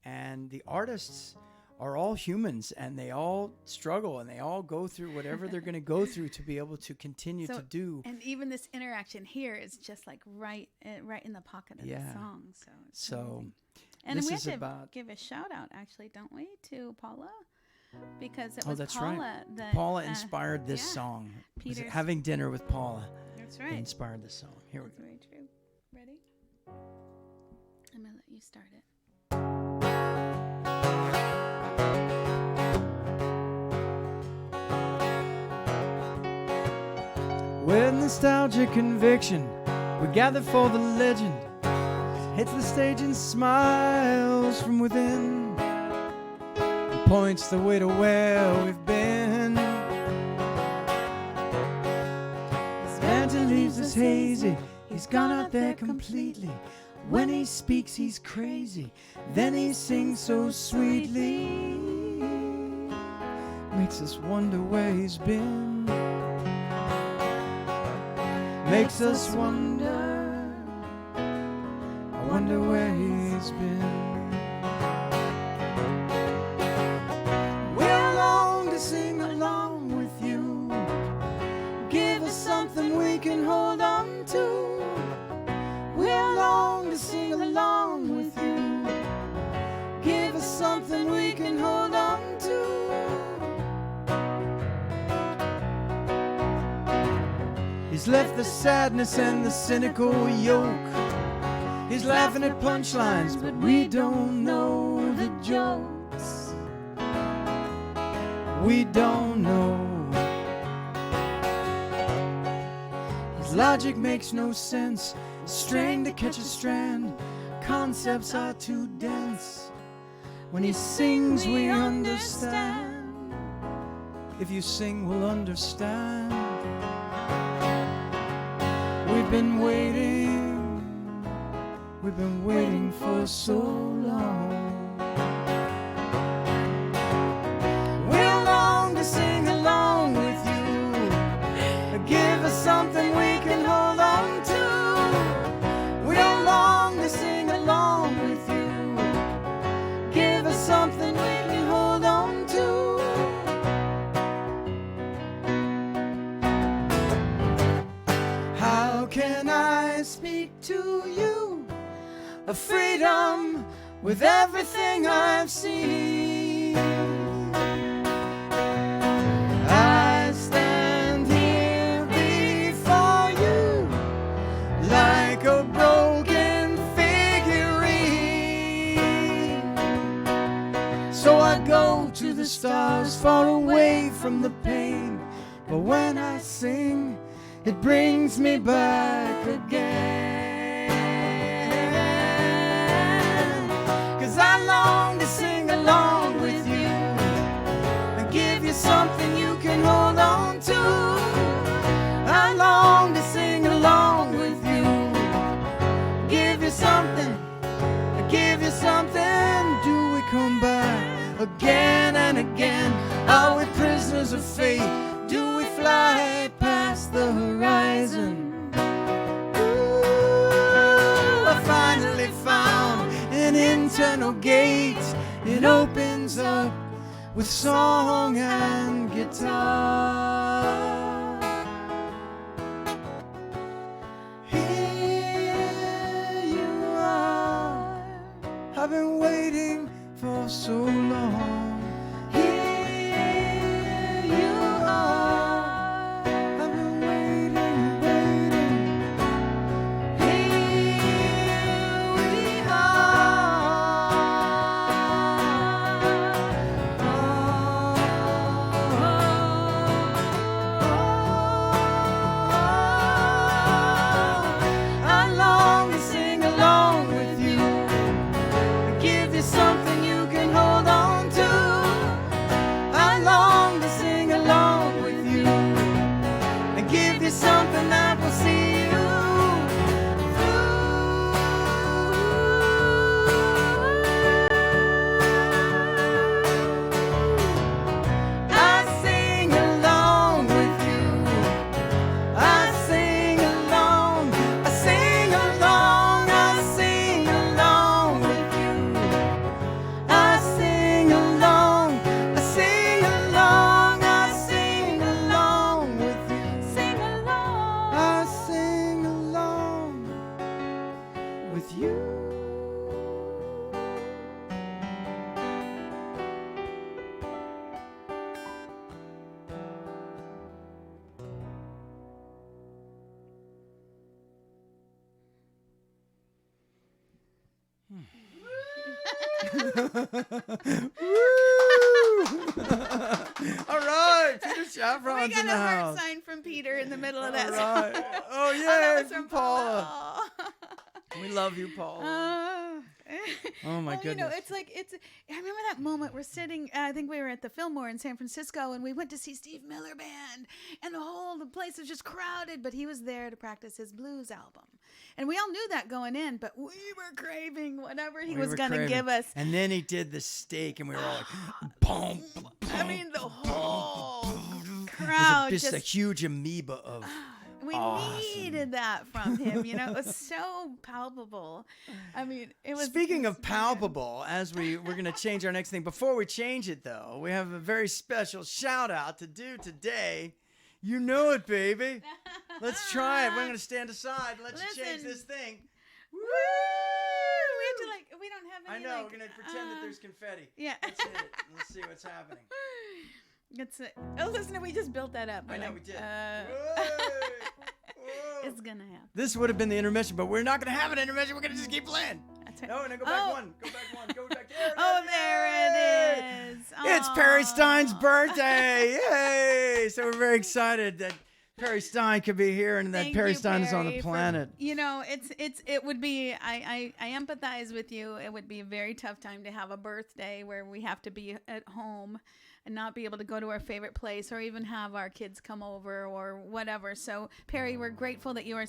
And the artists are all humans, and they all struggle, and they all go through whatever they're going to go through to be able to continue to do. And even this interaction here is just like right in the pocket of the song. So amazing. And we have to give a shout out, actually, don't we, to Paula? Because it was Paula that Paula inspired this song. Peter's Having dinner with Paula. That's right. Inspired this song. Here we go. That's very true. Ready? I'm gonna let you start it. With nostalgic conviction, we gather for the legend. Hits the stage and smiles from within, and points the way to where we've been. Santa leaves us hazy, he's gone out there completely. When he speaks, he's crazy, then he sings so sweetly. Makes us wonder where he's been. Makes us wonder, I wonder where he's been. We're long to sing along with you. Give us something we can hold on to. We're long to sing along with you. Give us something we can hold on to. He's left the sadness and the cynical yoke. He's laughing at punchlines, but we don't know the jokes. We don't know. His logic makes no sense. A string to catch a strand. Concepts are too dense. When he sings, we understand. If you sing, we'll understand. We've been waiting for so long. We're long to sing along with you. Give us something we can hold on to. We're long to sing along with you. Give us something we can hold on to. How can I speak to you of freedom with everything I've seen? I stand here before you like a broken figurine. So I go to the stars far away from the pain, but when I sing, it brings me back again. 'Cause I long to sing along with you and give you something you can hold on to. I long to sing along with you, give you something, give you something. Do we come back again and again? Are we prisoners of fate? Do we fly past the horizon? Ooh, I finally found an internal gate. It opens up with song and guitar. Here you are. I've been waiting for so long. Something that will see you through. I sing along with you. I sing along. I sing along. I sing along with you. I sing along. I sing along. I sing along with you. Sing along. I sing along with you. Woo! All right, Peter Chaperon's We got in a the heart house. sign from Peter in the middle of that All song. right. Oh, yeah, that was from from Paula. Paula. We love you, Paula. Oh, my well, goodness. I remember that moment we're sitting, I think we were at the Fillmore in San Francisco, and we went to see Steve Miller Band, and the place was just crowded, but he was there to practice his blues album. And we all knew that going in, but we were craving whatever he was going to give us. And then he did the steak, and we were all like, boom. I mean, the whole It crowd was just... a huge amoeba of... We needed that from him, It was so palpable. I mean, it was... Speaking of palpable, as we're going to change our next thing. Before we change it, though, we have a very special shout-out to do today. You know it, baby. Let's try it. We're going to stand aside and let you change this thing. Woo! We have to, we don't have any, I know. We're going to pretend that there's confetti. Yeah. Let's hit it. Let's see what's happening. Oh, listen, we just built that up. I know we did. It's going to happen. This would have been the intermission, but we're not going to have an intermission. We're going to just keep playing. That's right. No, and then go back one. Go back one. Go back there. There it is. It's Perry Stein's birthday. Yay! So we're very excited that Perry Stein could be here and that Thank Perry you, Stein is on the Perry, planet. It would be, I empathize with you. It would be a very tough time to have a birthday where we have to be at home and not be able to go to our favorite place or even have our kids come over or whatever. So Perry, we're grateful that you're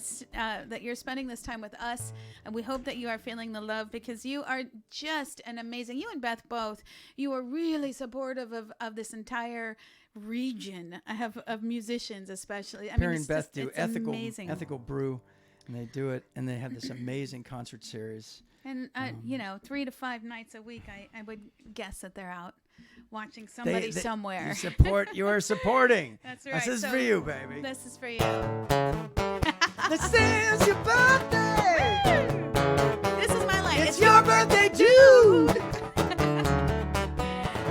spending this time with us, and we hope that you are feeling the love because you are just an amazing, you and Beth both, you are really supportive of this entire region of musicians, especially. I Perry mean, and Beth do amazing. ethical brew, and they do it, and they have this amazing concert series. And 3 to 5 nights a week, I would guess that they're out watching somebody somewhere. You are supporting. That's right. This is for you, baby. This is for you. This is your birthday. This is my line. It's your birthday, dude.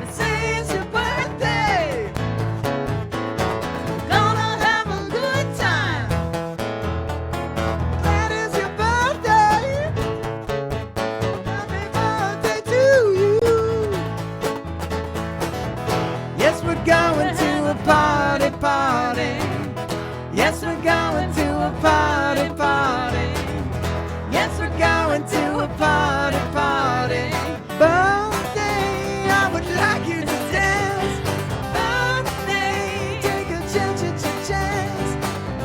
This is your birthday. Gonna have a good time. That is your birthday. Happy birthday to you. Yes, we're going to a party. Yes, we're going to a party. Yes, we're going to a party. Birthday, I would like you to dance. Birthday, take a chance.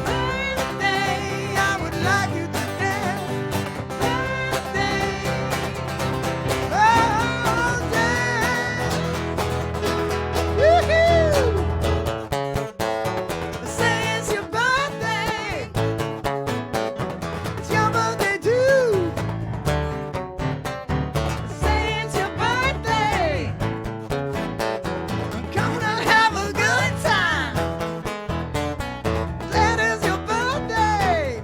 Birthday, I would like you to dance. Birthday, oh, dance. Woohoo! Say it's your birthday. It's your birthday too. Say it's your birthday. Gonna have a good time. That is your birthday.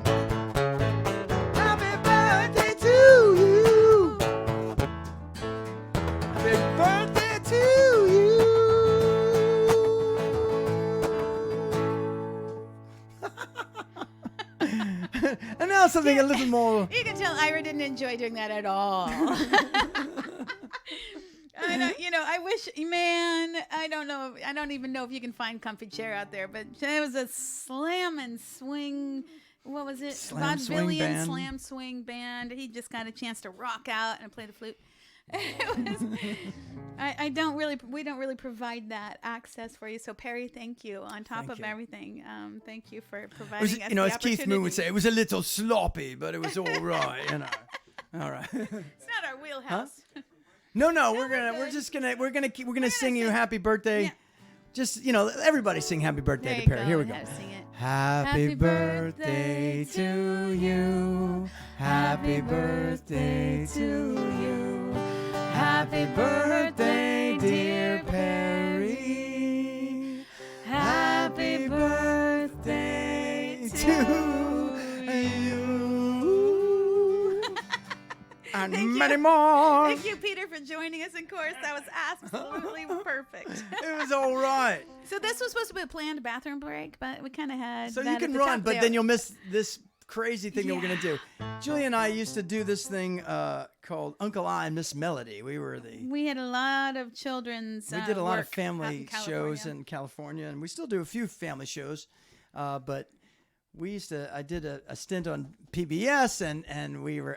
Happy birthday to you. Happy birthday to you. And now something a little more. You can tell Ira didn't enjoy doing that at all. I wish, man, I don't even know if you can find comfy chair out there, but there was a slam and swing, what was it? Slam swing Vaudevillian band. slam swing band. He just got a chance to rock out and play the flute. We don't really provide that access for you. So Perry, thank you. On top Thank of you. everything, thank you for It was, providing us the as Keith Moon would opportunity. say, it was a little sloppy, but it was all right, All right. It's not our wheelhouse. No, we're gonna sing you happy birthday. Yeah. Just everybody sing happy birthday There to you Perry. Here we go. go. How to sing it. Happy birthday to you. Happy birthday to you. Happy birthday, dear Perry. Happy birthday to you. And many more. Thank you, Peter, for joining us in chorus. That was absolutely perfect. It was all right. So this was supposed to be a planned bathroom break, but we kind of had. So that you at can the run, top but there. then you'll miss this crazy thing that we're going to do. Julie and I used to do this thing called Uncle I and Miss Melody. We had a lot of children's We did a lot of work out family in shows California. in California, and we still do a few family shows. But I did a stint on PBS, and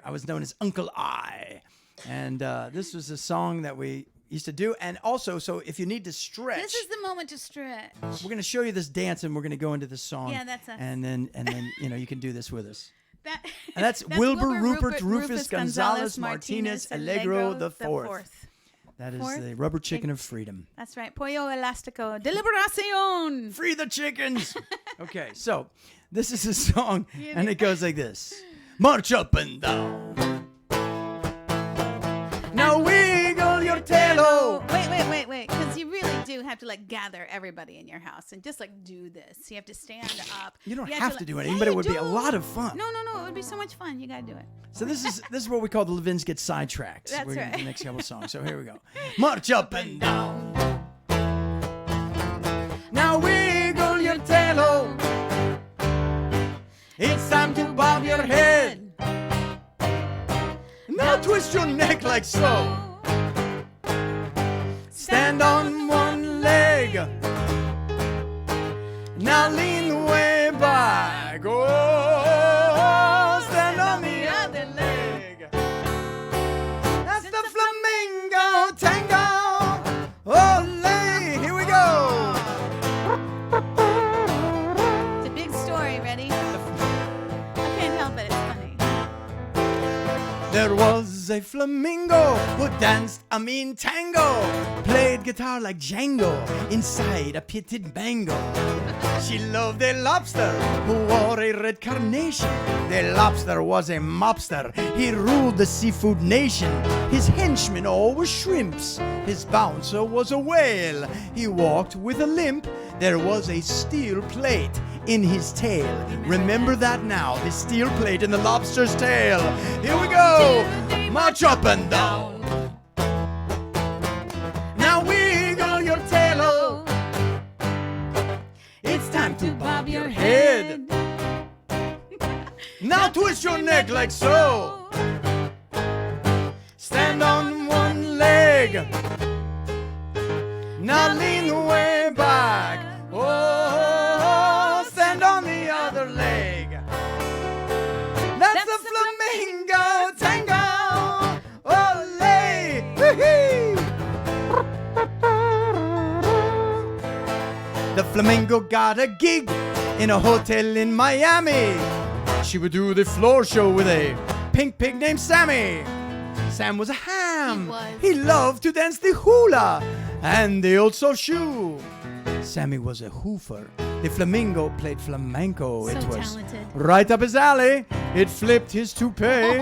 I was known as Uncle I. And this was a song that we used to do. And also, so if you need to stretch, This is the moment to stretch. we're going to show you this dance, and we're going to go into this song. Yeah, that's us. And then you can do this with us. And that's Wilbur Rupert Rufus Gonzalez Martinez Allegro the Fourth. That is the Rubber Chicken of Freedom. That's right. Pollo Elastico de Liberación. Free the chickens. Okay, so this is a song, and it goes like this. March up and down. Now wiggle your tail. Oh, wait. Because you really do have to gather everybody in your house and just do this. You have to stand up. You don't have have to do anything, Yeah, but it you would be a do. lot of fun. No. It would be so much fun. You got to do it. So this is what we call the Levins get sidetracked. That's We're gonna do right. the next couple of songs. So here we go. March up and down. Now wiggle your tail. It's time to bob your head. Now twist your neck like so. Stand on one leg. Now lean way back. Oh, stand on the other leg. That's the flamingo tango. Ole, here we go. It's a big story. Ready? I can't help it. It's funny. There was a flamingo who danced a mean tango, played guitar like Django inside a pitted mango. She loved a lobster who wore a red carnation. The lobster was a mobster. He ruled the seafood nation. His henchmen all were shrimps. His bouncer was a whale. He walked with a limp. There was a steel plate in his tail. Remember that now, the steel plate in the lobster's tail. Here we go. March up and down. Now wiggle your tail. It's time to bob your head. Now twist your neck like so. Stand on one leg. Now lean way back. Oh, stand on the other leg. That's the flamingo tango. Ole! Wee-hee! The flamingo got a gig in a hotel in Miami. She would do the floor show with a pink pig named Sammy. Sam was a ham. He was. He loved to dance the hula and the old shoe. Sammy was a hoofer. The flamingo played flamenco. So It was talented. right up his alley. It flipped his toupee.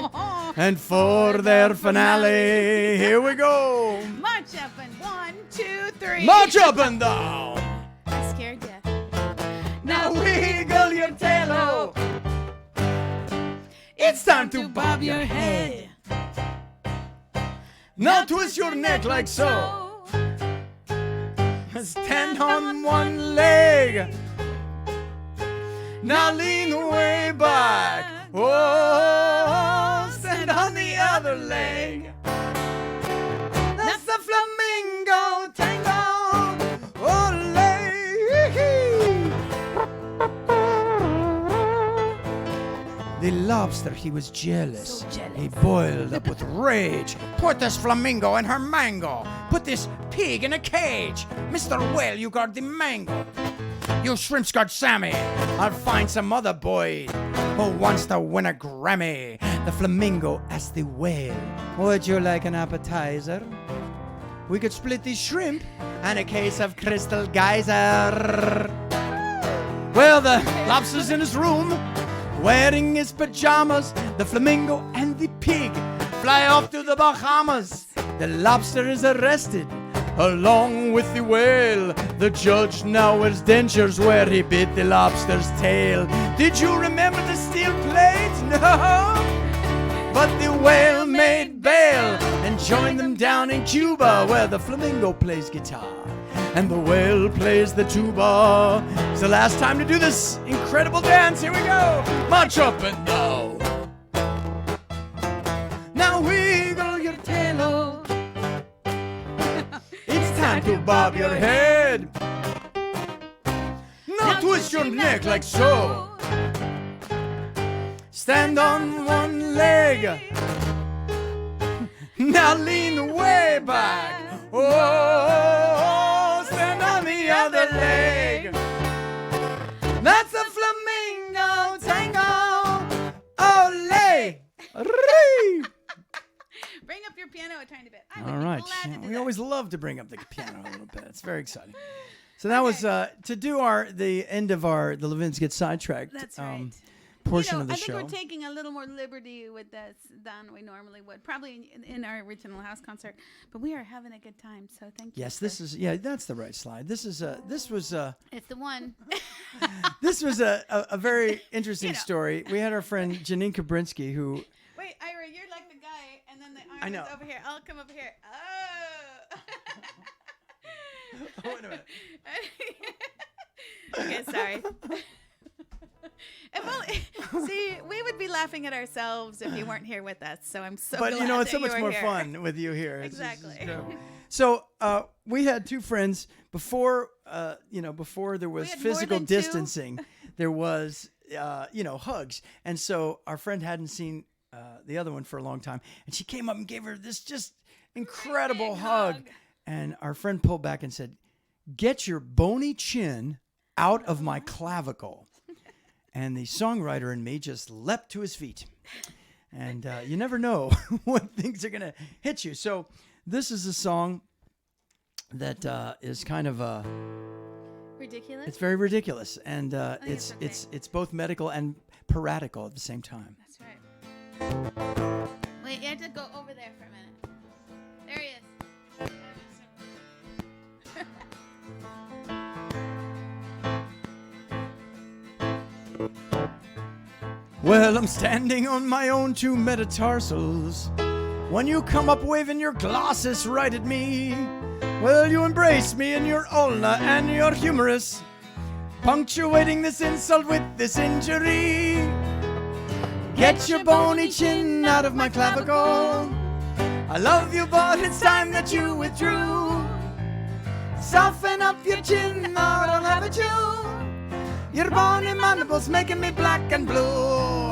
And for their finale, here we go. March up and 1, 2, 3. March up and down. I scared you. Now wiggle your tail. It's time to bob your head. Now twist your neck like so. Stand on one leg. Now lean way back. Oh, stand on the other leg. That's the flamingo tango. Ole. The lobster, he was jealous. So jealous. He boiled up with rage. Put this flamingo in her mango. Put this pig in a cage. Mr. Whale, you guard the mango. You shrimps guard Sammy. I'll find some other boy who wants to win a Grammy. The flamingo asked the whale, would you like an appetizer? We could split the shrimp and a case of Crystal Geyser. Well, the lobster's in his room, wearing his pajamas. The flamingo and the pig fly off to the Bahamas. The lobster is arrested, along with the whale. The judge now wears dentures where he bit the lobster's tail. Did you remember the steel plate? No! But the whale made bail. and join them down in Cuba where the flamingo plays guitar and the whale plays the tuba. It's the last time to do this incredible dance. Here we go. March up and down. Now wiggle your tail. It's time to bob your head. Now twist your neck like so. Stand on one leg. Now lean way back. Oh, stand on the other leg. That's a flamingo tango. Ole. Bring up your piano a tiny bit. I All would right. be glad to do We that. always love to bring up the piano a little bit. It's very exciting. So that was to do the end of the Levins Get Sidetracked That's right. portion of the I think show. we're taking a little more liberty with this than we normally would, probably in our original house concert. But we are having a good time, so thank you. Yes, this is that's the right slide. This was It's the one. this was a very interesting You know. story. We had our friend Janine Kabrinsky who Wait, Ira, you're like the guy, and then the arm I know. is over here. I'll come over here. Oh. oh, wait a minute. Okay, sorry. If only, see, we would be laughing at ourselves if you weren't here with us. So I'm so But glad you know, it's so that much you more were here. fun with you here. It's Exactly. incredible. So we had two friends before. Before there was We had more physical than two. distancing, there was hugs, and so our friend hadn't seen the other one for a long time, and she came up and gave her this just incredible Big hug, hug. and our friend pulled back and said, "Get your bony chin out of my clavicle." And the songwriter in me just leapt to his feet. And you never know when things are going to hit you. So this is a song that is kind of Ridiculous. it's very ridiculous. And think it's it's okay. it's both medical and piratical at the same time. That's right. Wait, you have to go over there for a minute. There he is. Well, I'm standing on my own two metatarsals. When you come up waving your glasses right at me, well, you embrace me in your ulna and you're humorous, punctuating this insult with this injury. Get your bony chin out of my clavicle. I love you, but it's time that you withdrew. Soften up your chin or I'll have a chew. Your bony mandibles making me black and blue.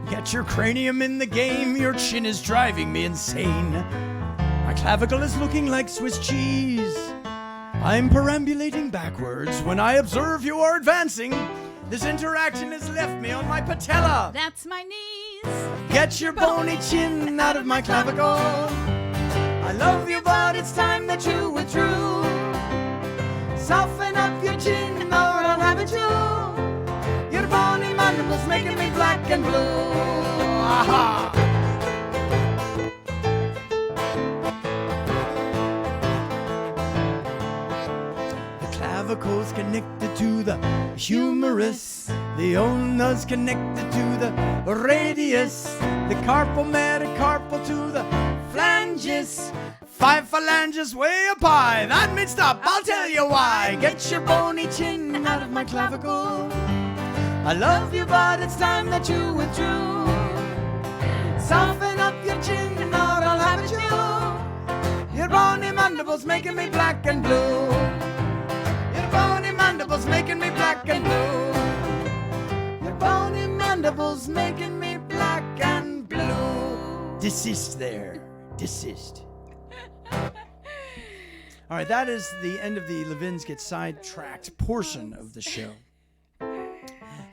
Get your cranium in the game, your chin is driving me insane. My clavicle is looking like Swiss cheese. I'm perambulating backwards when I observe you are advancing. This interaction has left me on my patella. That's my knees. Get your bony chin out of my clavicle. I love you, but it's time that you withdrew. Soften up your chin or I'll have it you. Your bony mandibles making me black and blue. Aha! The clavicle's connected to the humerus. The ulna's connected to the radius. The carpal metacarpal to the phalanges. 5 phalanges way up high. That means stop. I'll tell you why. Get your bony chin out of my clavicle. I love you, but it's time that you withdrew. Soften up your chin or I'll have it you. Your bony mandibles making me black and blue. Your bony mandibles making me black and blue. Your bony mandibles making me black and blue. Desist there. Desist. All right, that is the end of the Levins Get Sidetracked portion of the show.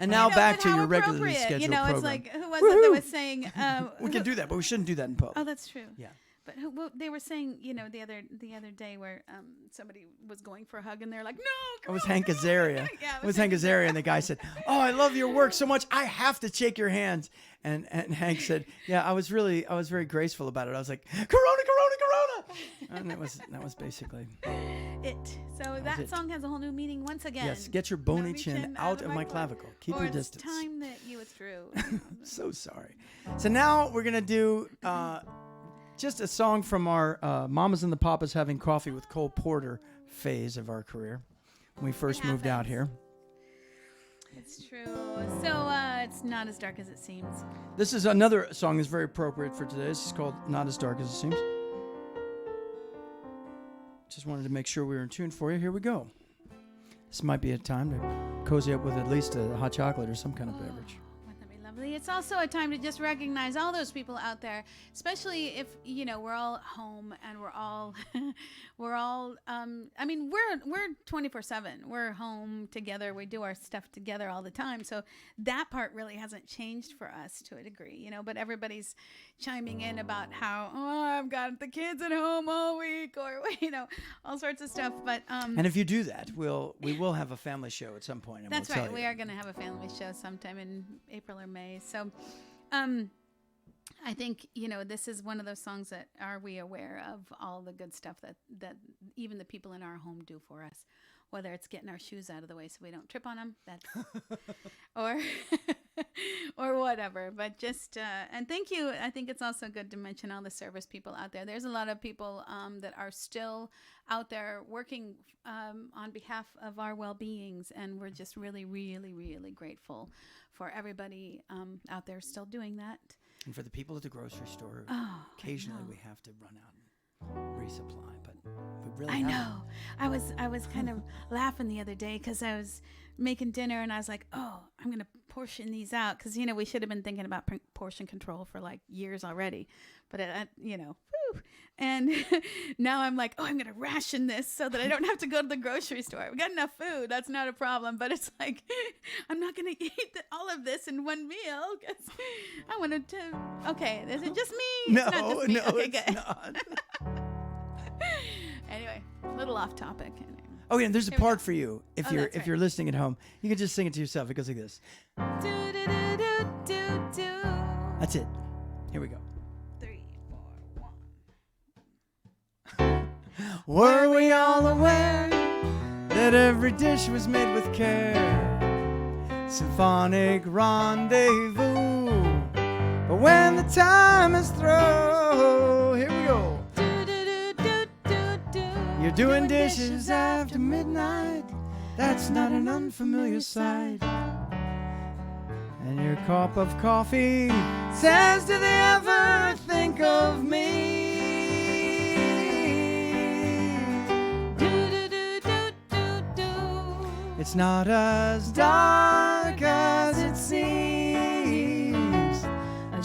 And now back but to how your regularly appropriate. scheduled You know, program. it's like, who was it that was saying? We can do that, but we shouldn't do that in public. Oh, that's true. Yeah. But they were saying, the other day where somebody was going for a hug and they're like, no. It was Hank Azaria. Yeah, It was Hank Azaria, and the guy said, "Oh, I love your work so much. I have to shake your hands." And Hank said, yeah, I was very graceful about it. I was like, Corona, Corona, Corona. And that was basically it. So that song has a whole new meaning once again. Yes, get your bony chin out of my clavicle. Keep your distance. It's time that you withdrew. So sorry. So now we're going to do just a song from our Mamas and the Papas Having Coffee with Cole Porter phase of our career when we first moved out here. It's true. So it's not as dark as it seems. This is another song that's very appropriate for today. This is called Not as Dark as It Seems. Just wanted to make sure we were in tune for you. Here we go. This might be a time to cozy up with at least a hot chocolate or some kind of beverage. Wouldn't that be lovely? It's also a time to just recognize all those people out there, especially if, we're all home and we're all, we're 24/7. We're home together. We do our stuff together all the time. So that part really hasn't changed for us to a degree, but everybody's chiming in about how, I've got the kids at home all week or, all sorts of stuff. But, and if you do that, we will have a family show at some point. And that's we'll right. tell We you. are going to have a family show sometime in April or May. So, I think, this is one of those songs that are we aware of all the good stuff that even the people in our home do for us, whether it's getting our shoes out of the way so we don't trip on them, or whatever. But just, and thank you. I think it's also good to mention all the service people out there. There's a lot of people that are still out there working on behalf of our well-beings, and we're just really, really, really grateful for everybody out there still doing that. And for the people at the grocery store, occasionally we have to run out and resupply, but we really I haven't. know. I was kind of laughing the other day because I was making dinner and I was like, I'm going to portion these out because, we should have been thinking about portion control for like years already. But, whew. And now I'm like, I'm going to ration this so that I don't have to go to the grocery store. We got enough food. That's not a problem. But it's like, I'm not going to eat all of this in one meal because I wanted to. Okay, is it just me? No, it's not just me. Okay, it's good. not. Anyway, a little off topic. Oh yeah, and there's a Here we part go. for you. If Oh, you're that's if you're listening at home, you can just sing it to yourself. It goes like this. Do, do, do, do, do, do. That's it. Here we go. 3, 4, 1. Were we all aware that every dish was made with care? Symphonic rendezvous. But when the time is through, here we go. Do, do, do, do, do, do. You're doing dishes after midnight. That's not an unfamiliar sight. And your cup of coffee says, do they ever think of me? Do, do, do, do, do, do. It's not as dark as it seems.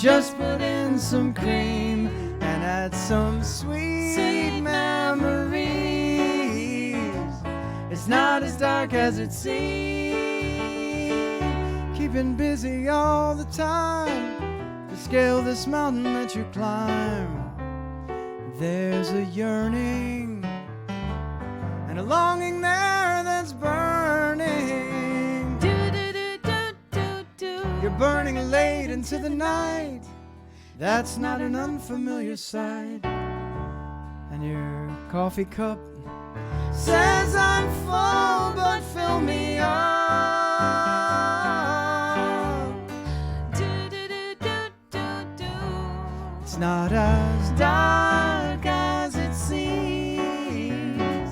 Just put in some cream and add some sweet memories. It's not as dark as it seems. Keeping busy all the time to scale this mountain that you climb. There's a yearning and a longing there that's burning. Do, do, do, do, do, do. You're burning late into the night. That's not an unfamiliar sight. And your coffee cup says I'm full, but fill me up. Do, do, do, do, do, do. It's not as dark as it seems.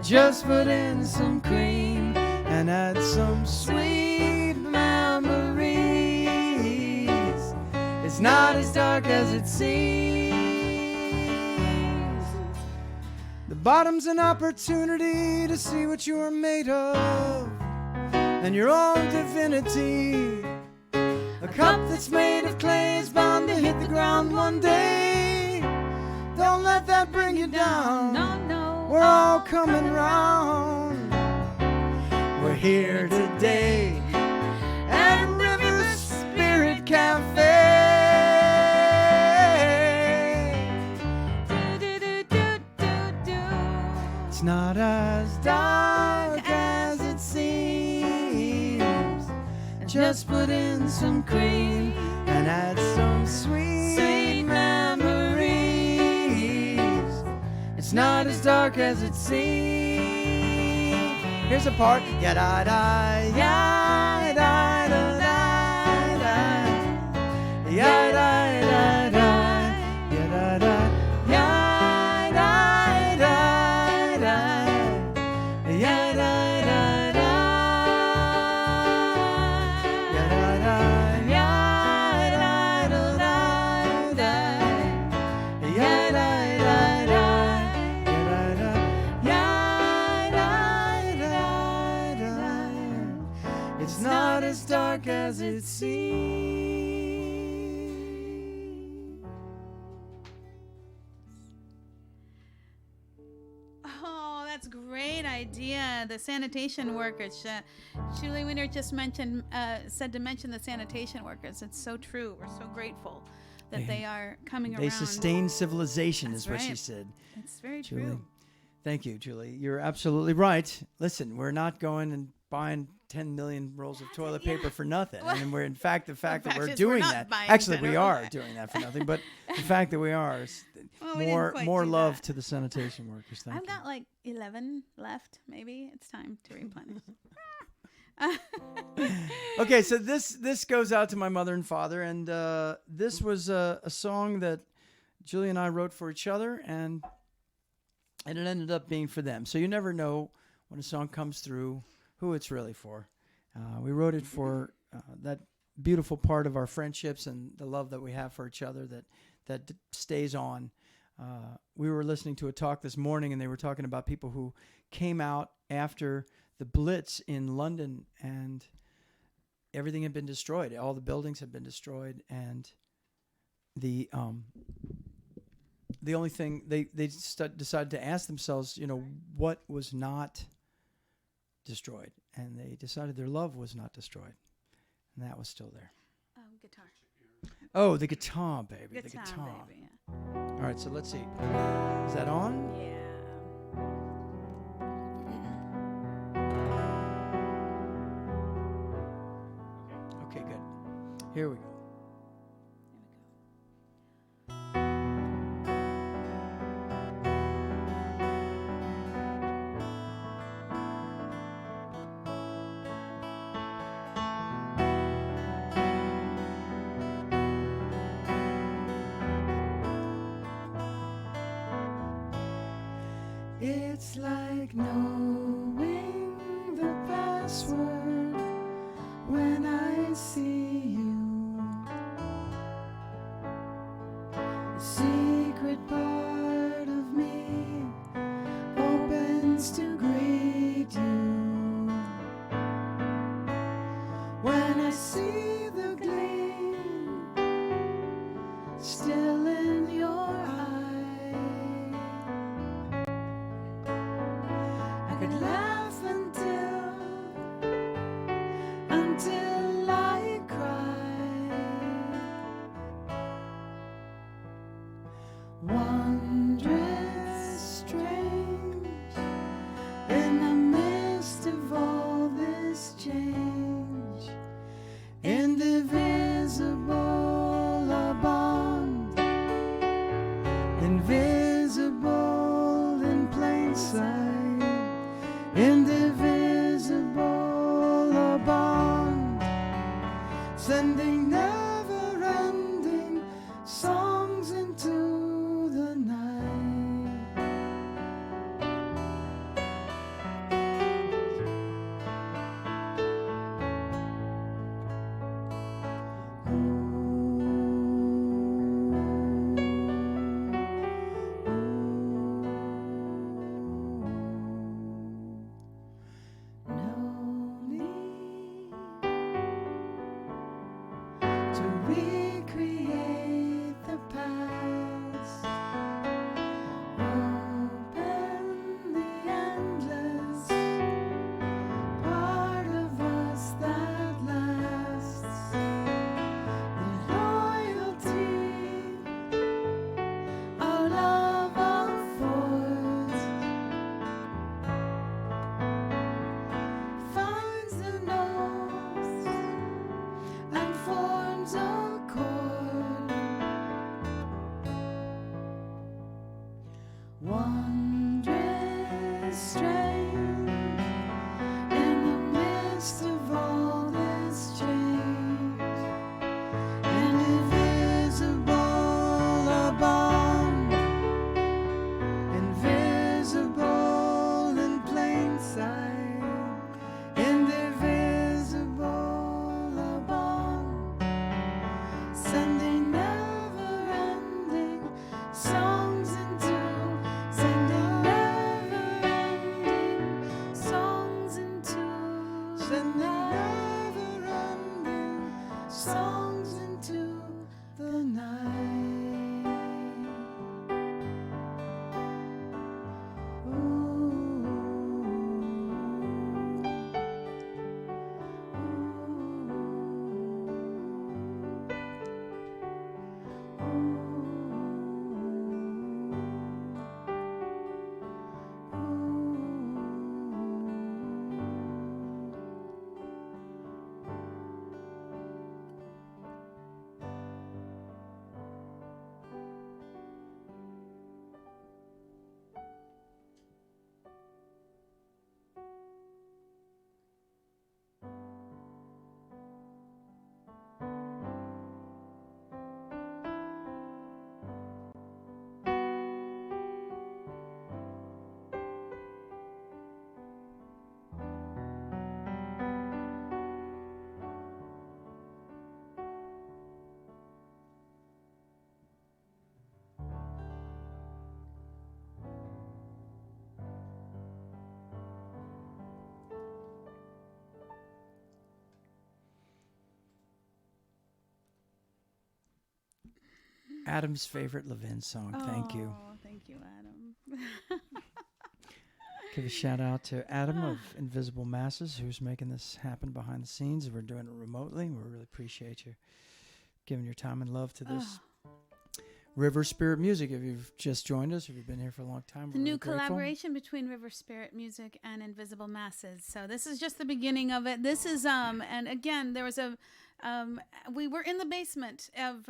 Just put in some cream and add some sweet memories. It's not as dark as it seems. The bottom's an opportunity to see what you are made of and your own divinity. A cup that's made of clay is bound to hit the ground one day. Don't let that bring you down. No, no. We're all coming round. We're here today at River Spirit Cafe. Do, do, do, do, do, do. It's not as dark as it seems. Just put in some cream and add some sweet memories. It's not as dark as it seems. Here's a part. Ya da da, ya da da da da. Ya da da da, ya da da, ya da da da, ya da da da, ya da da, ya da da da, ya da da da, ya da da, ya da da da. It's not as dark as it seems. Oh, that's a great idea. The sanitation workers. Julie Wiener just said to mention the sanitation workers. It's so true. We're so grateful that they are coming around. They sustain civilization, That's is what she right. said. It's very Julie. true. Thank you, Julie. You're absolutely right. Listen, we're not going and buying 10 million rolls of toilet paper for nothing. And we're, in fact, the fact that we're doing that. Actually, we are doing that for nothing. But the fact that we are is Well, we didn't quite more do love that. to the sanitation workers. Thank I've you. got like 11 left. Maybe it's time to replenish. Okay, so this goes out to my mother and father, and this was a song that Julie and I wrote for each other, and it ended up being for them. So you never know when a song comes through who it's really for. We wrote it for that beautiful part of our friendships and the love that we have for each other that stays on. We were listening to a talk this morning, and they were talking about people who came out after the Blitz in London, and everything had been destroyed. All the buildings had been destroyed, and the only thing they decided to ask themselves, what was not destroyed, and they decided their love was not destroyed, and that was still there. Guitar. Oh, the guitar, baby. The Guitar, guitar. baby. All right, so let's see. Is that on? Yeah. Okay, good. Here we go. It's like knowing the password when I see you. The secret part of me opens to greet you. When I see the gleam still in your eye, I could laugh until I cry. Wondrous, strange, in the midst of all this change, indivisible a bond, invisible in plain sight, indivisible a bond, sending never-ending songs into the night. No need to Adam's favorite Levin song. Thank you. Oh, thank you, Adam. Give a shout out to Adam of Invisible Masses, who's making this happen behind the scenes. We're doing it remotely. We really appreciate you giving your time and love to this. River Spirit Music. If you've just joined us, if you've been here for a long time, The we're new really grateful. collaboration between River Spirit Music and Invisible Masses. So this is just the beginning of it. This is and again there was a we were in the basement of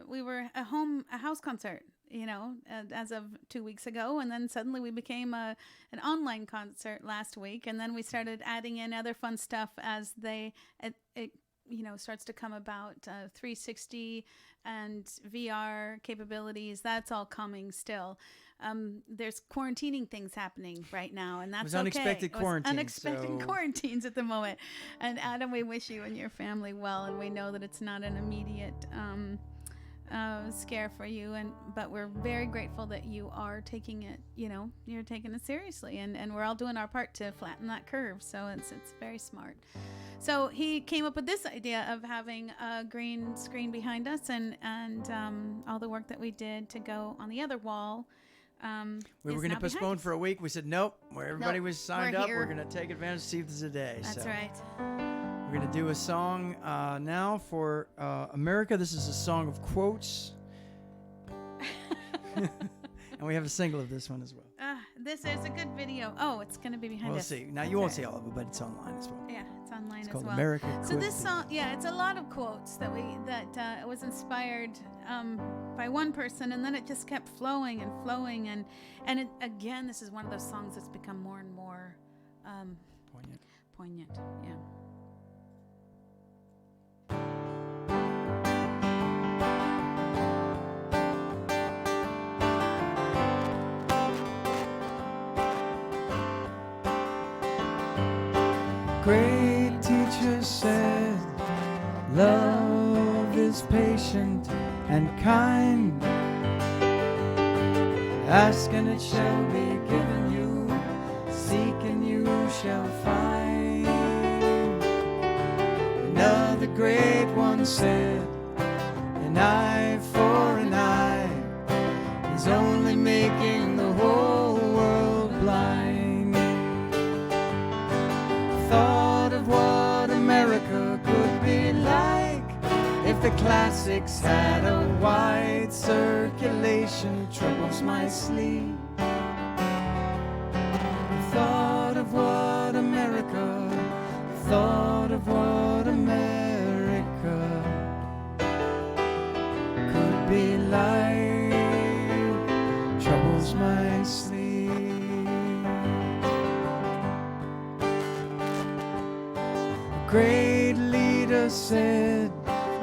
we were a house concert, you know, as of 2 weeks ago, and then suddenly we became an online concert last week, and then we started adding in other fun stuff as it you know starts to come about. 360 and VR capabilities, that's all coming still. There's quarantining things happening right now, and that's unexpected quarantines, unexpected quarantines at the moment. And Adam, we wish you and your family well, and we know that it's not an immediate scare for you, but we're very grateful that you are taking it, you know, you're taking it seriously, and we're all doing our part to flatten that curve. So it's very smart. So he came up with this idea of having a green screen behind us, and all the work that we did to go on the other wall. We were going to postpone for a week. We said nope. Where everybody was signed up, we're going to take advantage, see if there's a day. That's right. We're going to do a song now for America. This is a song of quotes. And we have a single of this one as well. This is a good video. Oh, it's going to be behind us. We'll see. Now, you won't see all of it, but it's online as well. Yeah, it's online It's as called well. America. So this song, yeah, it's a lot of quotes that was inspired by one person, and then it just kept flowing and flowing, and it, again, this is one of those songs that's become more and more poignant. Yeah. Great teacher said, love is patient and kind. Ask and it shall be given you. Seek and you shall find. Another great one said, an eye for an eye is only making the whole world blind. Thought of what America could be like if the classics had a wide circulation. Troubles my sleep. Thought of what America, thought of what America could be like. Troubles my sleep. Great leader said,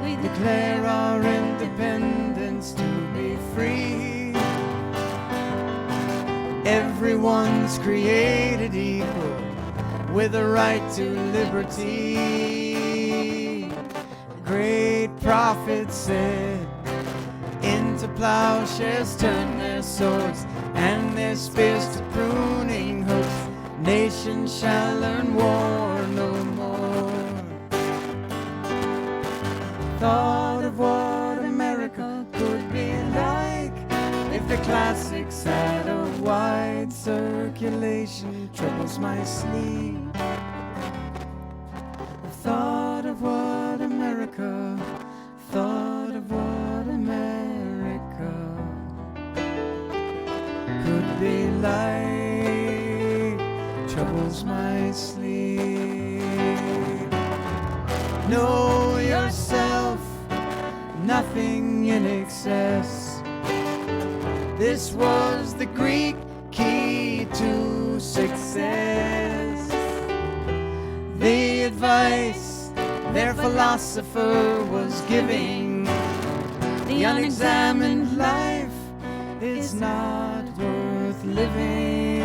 we declare our independence to be free. Everyone's created equal with a right to liberty. The great prophet said, into plowshares turn their swords and their spears to pruning hooks. Nations shall learn war no more. Thought of what America could be like if the classics had a wide circulation. Troubles my sleep. Thought of what America, thought of what America could be like. Troubles my sleep. Know yourself, nothing in excess. This was the Greek key to success. The advice their philosopher was giving. The unexamined life is not worth living.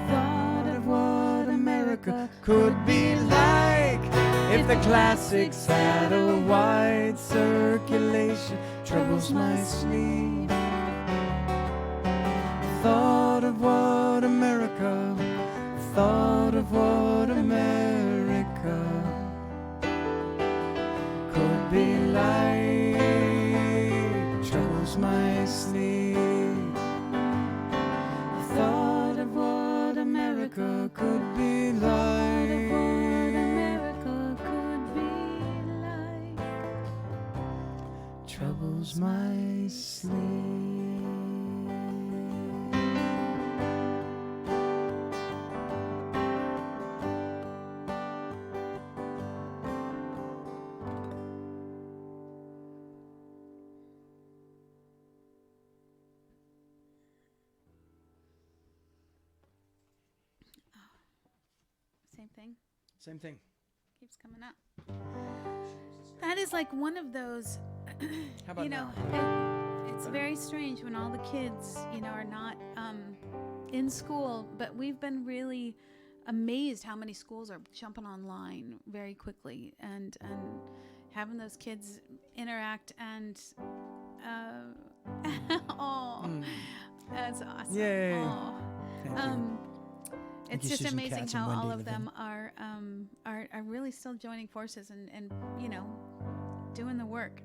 The thought of what America could be like if the classics had a wide circulation. Troubles my sleep. Thought of what America, thought of what America could be like. troubles my sleep. Same thing. Same thing. Keeps coming up. That is like one of those, How about you know, it's very strange when all the kids, you know, are not in school, but we've been really amazed how many schools are jumping online very quickly and having those kids interact and that's awesome. Yay. Oh. Thank you. It's you, just Susan amazing Katz and how Wendy all of Levin. them are really still joining forces and you know, doing the work.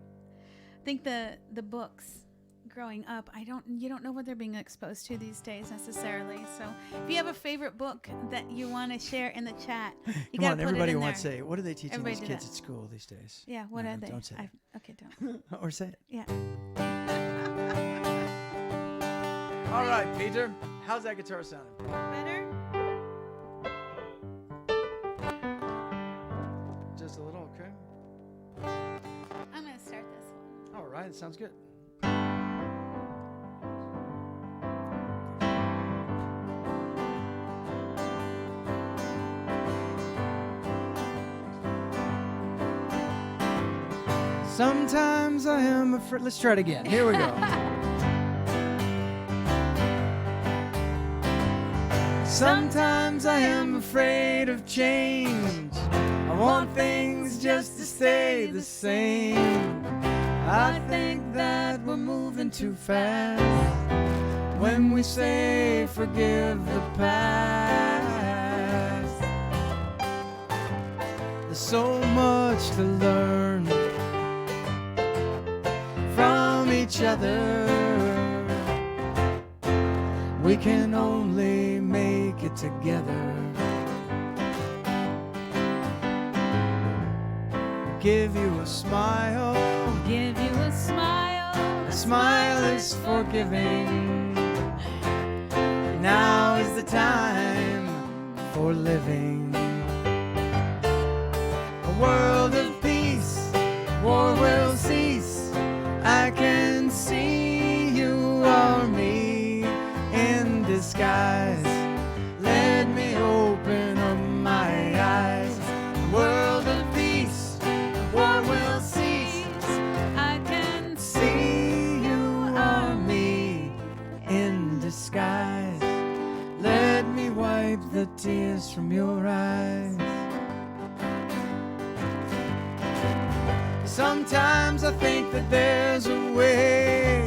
I think the books growing up, you don't know what they're being exposed to these days necessarily. So if you have a favorite book that you want to share in the chat, you Come gotta on, put it everybody in wants to there. say, what are they teaching Everybody these do kids that. at school these days? Yeah, what No, are they? Don't say Okay, don't. that. Or say it. Yeah. All right, Peter. How's that guitar sounding? Better? Just a little, okay? I'm going to start this one. All right, sounds good. Sometimes I am afraid. Let's try it again. Here we go. Sometimes I am afraid of change. I want things just to stay the same. I think that we're moving too fast when we say forgive the past. There's so much to learn from each other. We can only make it together. Give you a smile. Give you a smile. A smile is forgiving. Now is the time for living. A world of peace, war will cease. I can see you are me in disguise. Let me open up my eyes. A world of peace, war will cease. I can See you are me in disguise. Let me wipe the tears from your eyes. Sometimes I think that there's a way,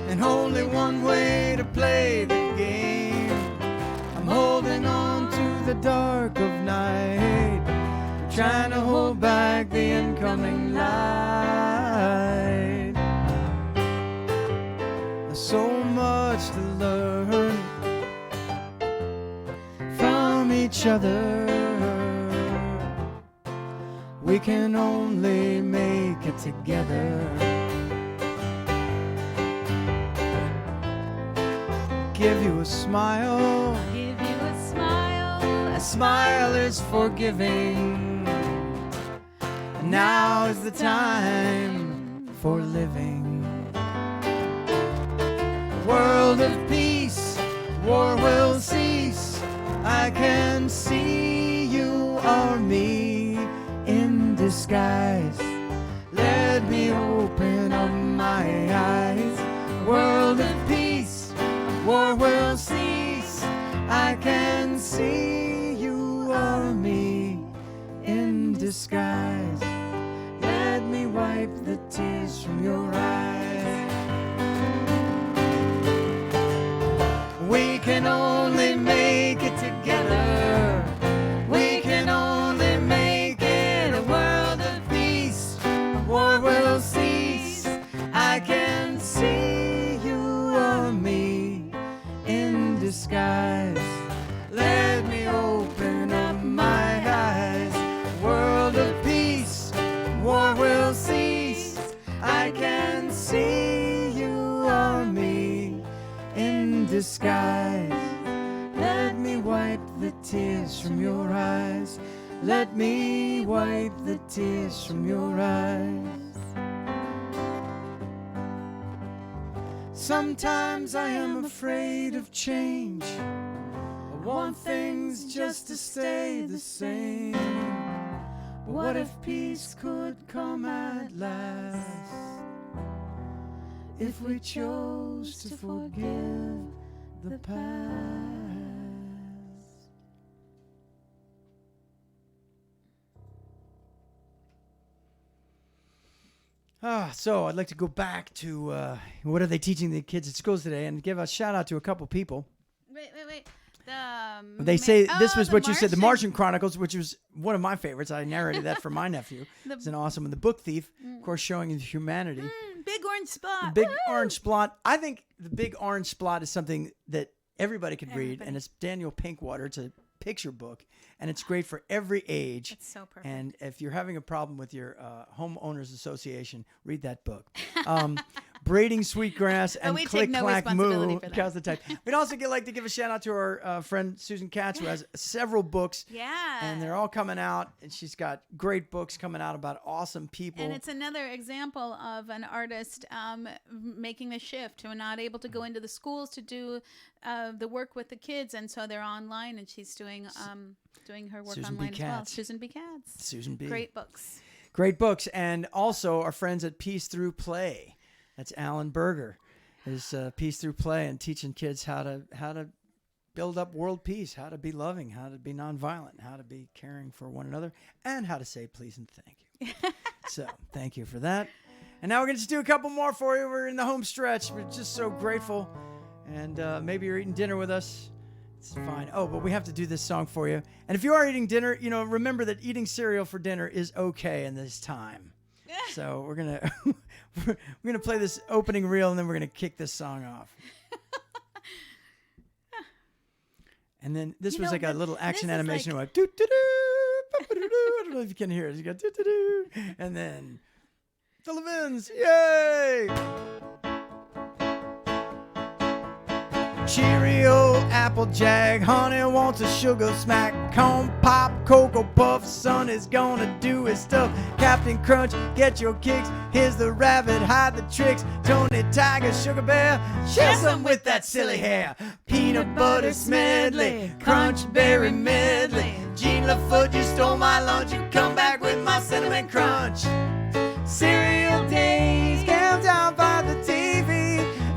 and only one way to play the game. I'm holding on to the dark of night, trying to hold back the incoming light. There's so much to learn from each other. We can only make it together. Give you a smile. give you a smile. A smile is forgiving. And now is the time for living. A world of peace, war will cease. I can see you are me in disguise. Let me open up my eyes. World of peace, war will cease. I can see you are me in disguise. Let me wipe the tears from your eyes. We can only make it together. We can only make it. A world of peace, war will cease. I can see you are me in disguise. Let me open up my eyes. World of peace, war will cease. I can disguise. Let me wipe the tears from your eyes. Let me wipe the tears from your eyes. Sometimes I am afraid of change. I want things just to stay the same. What if peace could come at last? If we chose to forgive the past. So I'd like to go back to what are they teaching the kids at schools today, and give a shout out to a couple people. Wait. They say this was the what you said, the Martian. Martian Chronicles, which was one of my favorites. I narrated that for my nephew. It's an awesome one. The Book Thief, of course, showing humanity. Big orange spot. The big Woo! orange splot. I think the big orange splot is something that everybody could read, Everybody. and it's Daniel Pinkwater. It's a picture book, and it's great for every age. It's so perfect. And if you're having a problem with your homeowners association, read that book. Braiding Sweetgrass and we take Click no Clack responsibility Moo. for that. Cause the type. We'd also like to give a shout out to our friend Susan Katz, who has several books. Yeah. And they're all coming out, and she's got great books coming out about awesome people. And it's another example of an artist making the shift, who are not able to go into the schools to do the work with the kids, and so they're online, and she's doing her work Susan B. online as well. Katz. Susan B. Katz. Susan B. Great books. Great books. And also our friends at Peace Through Play. That's Alan Berger. Is Peace Through Play, and teaching kids how to build up world peace, how to be loving, how to be nonviolent, how to be caring for one another, and how to say please and thank you. So thank you for that. And now we're going to just do a couple more for you. We're in the home stretch. We're just so grateful. And maybe you're eating dinner with us. It's fine. Oh, but we have to do this song for you. And if you are eating dinner, remember that eating cereal for dinner is okay in this time. So we're gonna play this opening reel, and then we're gonna kick this song off. And then this was like a little action this is animation. like- Like, doo-doo-doo, ba-ba-doo-doo. I don't know if you can hear it. You got doo-doo-doo. And then the Levins, yay! Cheerio, Applejack, honey wants a sugar smack. Cone pop, Cocoa Puff, son is gonna do his stuff. Captain Crunch, get your kicks. Here's the rabbit, hide the tricks. Tony Tiger, Sugar Bear, share some with that silly hair. Peanut Butter Smedley, Crunch Berry Medley. Jean LaFoot, you stole my lunch. You come back with my Cinnamon Crunch. Cereal days, countdown by the TV.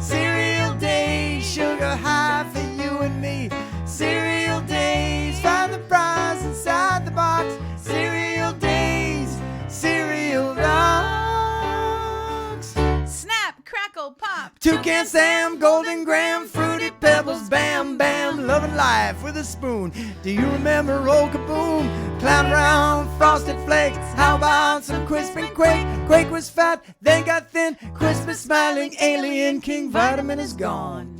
Cereal days, sugar high for you and me. Cereal days, find the prize inside the box. Cereal days, cereal rocks. Snap, crackle, pop. Toucan Sam, Golden Graham, Fruity Pebbles, Bam Bam, loving life with a spoon. Do you remember Roll Kaboom? Clown around, Frosted Flakes. How about some Quisp and Quake? Quake was fat, then got thin. Quisp is smiling, Alien King Vitamin is gone.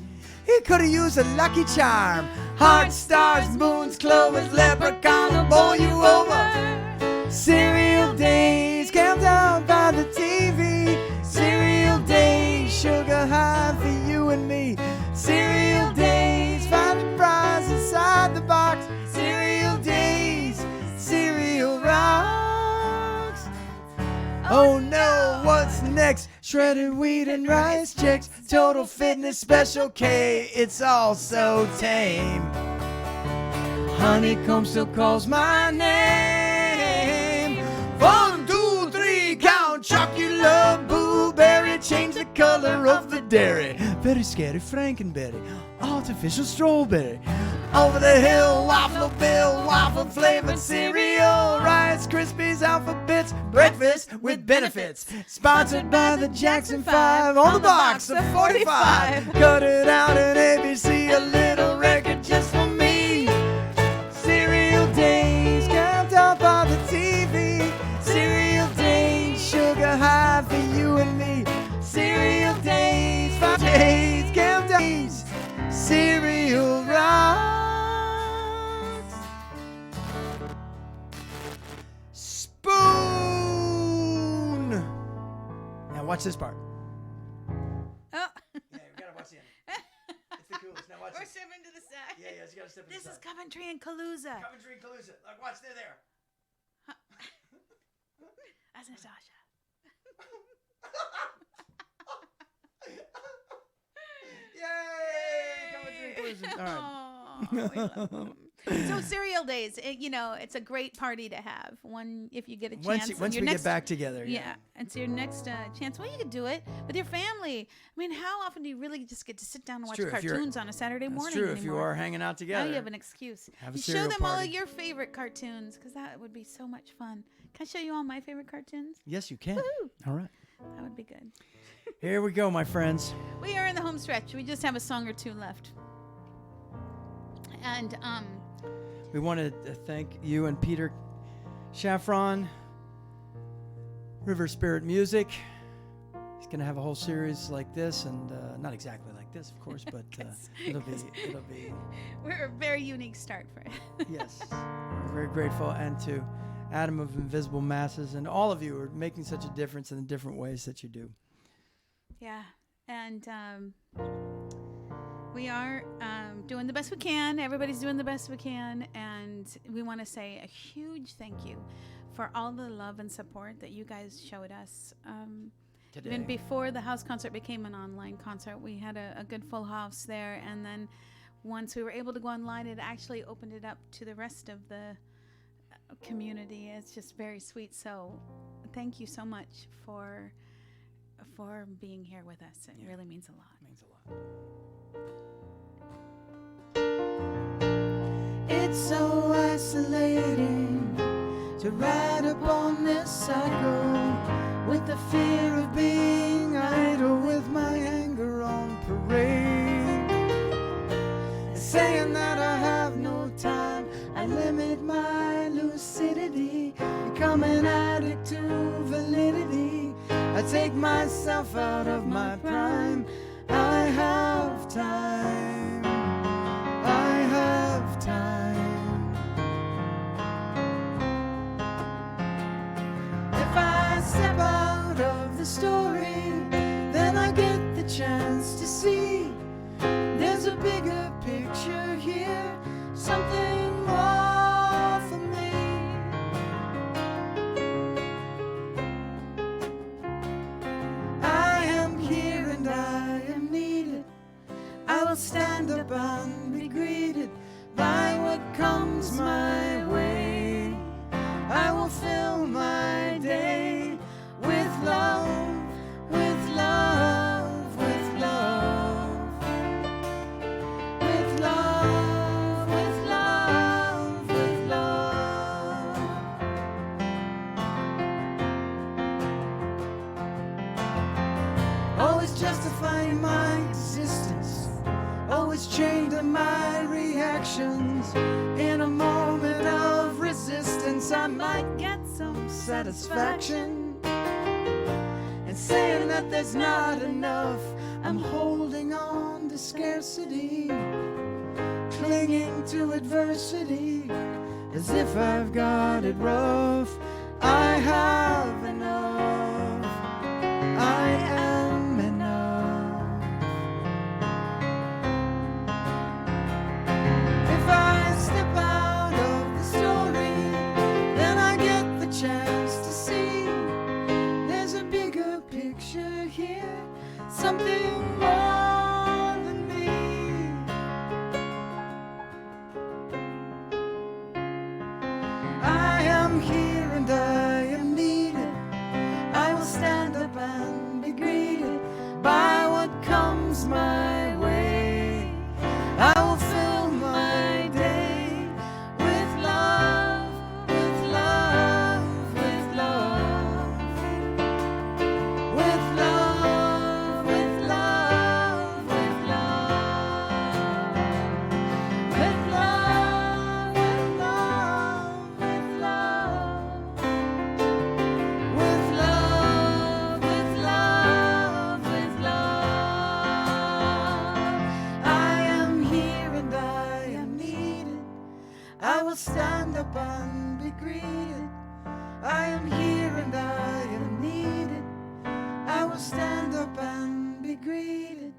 He could have used a Lucky Charm. Heart, stars, moons, clovers, leprechaun will bowl you over. Cereal days, countdown by the TV. Cereal days, sugar high for you and me. Cereal days, find the prize inside the box. Cereal days, cereal rocks. Oh no, what's next? Shredded wheat and rice checks. Total Fitness Special K, it's all so tame. Honeycomb still calls my name. 1, 2, 3, count. Chocula, blueberry, change the color of the dairy. Very scary Frankenberry, artificial strawberry. Over the hill, Waffle Bill, waffle flavored cereal. Rice Krispies, Alphabets, breakfast with benefits. Sponsored by the Jackson 5 on the box of 45. Cut it out at ABC, a little record just for me. Cereal days, count up on the TV. Cereal days, sugar high for you and me. Cereal days, 5 days, count days. Cereal rocks. Spoon. Now watch this part. Oh. Yeah, we gotta watch the end. It's the coolest. Now Coventry and Calusa. Coventry and Calusa. Like, watch, they're there. That's Natasha. Yay! Coventry and Calusa. All right. Oh, we love them. So cereal days, it's a great party to have. One, if you get a chance. Once we get back together. Yeah, it's your next chance. Well, you could do it with your family. I mean, how often do you really just get to sit down and watch cartoons on a Saturday morning? That's true. Anymore? If you are hanging out together. Now you have an excuse. Have a show cereal them all party. of your favorite cartoons, because that would be so much fun. Can I show you all my favorite cartoons? Yes, you can. Woo-hoo. All right. That would be good. Here we go, my friends. We are in the home stretch. We just have a song or two left. And we want to thank you and Peter Shaffron, River Spirit Music. He's going to have a whole series like this, and not exactly like this, of course, but it'll be. We're a very unique start for it. Yes, we're very grateful, and to Adam of Invisible Masses, and all of you are making such a difference in the different ways that you do. Yeah, and we are doing the best we can. Everybody's doing the best we can, and we want to say a huge thank you for all the love and support that you guys showed us. Today. Even before the house concert became an online concert, we had a good full house there, and then once we were able to go online, it actually opened it up to the rest of the community. It's just very sweet. So thank you so much for being here with us. It really means a lot. It means a lot. It's so isolating to ride upon this cycle with the fear of being idle, with my anger on parade, saying that I have no time. I limit my lucidity, become an addict to validity. I take myself out of my prime. I have time. I have time. If I step out of the story, then I get the chance to see there's a bigger picture here, something more for me. I am here and I am needed. I will stand up and be greeted by what comes my way. I will fill my day with love, with love, with love, with love, with love, with love. Always justifying my existence, always chained to my reactions. In a moment of resistance, I might get some satisfaction. And saying that there's not enough, I'm holding on to scarcity, clinging to adversity, as if I've got it rough. I have enough. I am enough. If I step out of the story, then I get the chance to see there's a bigger picture here, something more than me. I am here and I am needed. I will stand up and be greeted by what comes my way. I will fill my day with love, with love, with love, with love, with love, with love, with love, with love, with love, with love, with love, with love. I am here and I am needed. I will stand up and be greeted. I am here and I am needed. I will stand up and be greeted.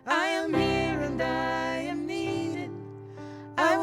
I am here and I am needed. I will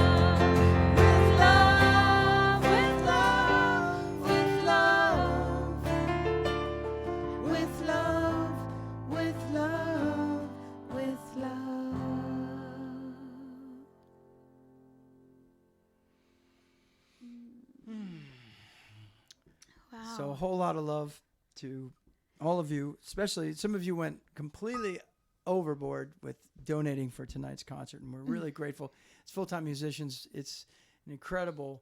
So a whole lot of love to all of you, especially some of you went completely overboard with donating for tonight's concert, and we're really grateful. As full-time musicians, it's an incredible,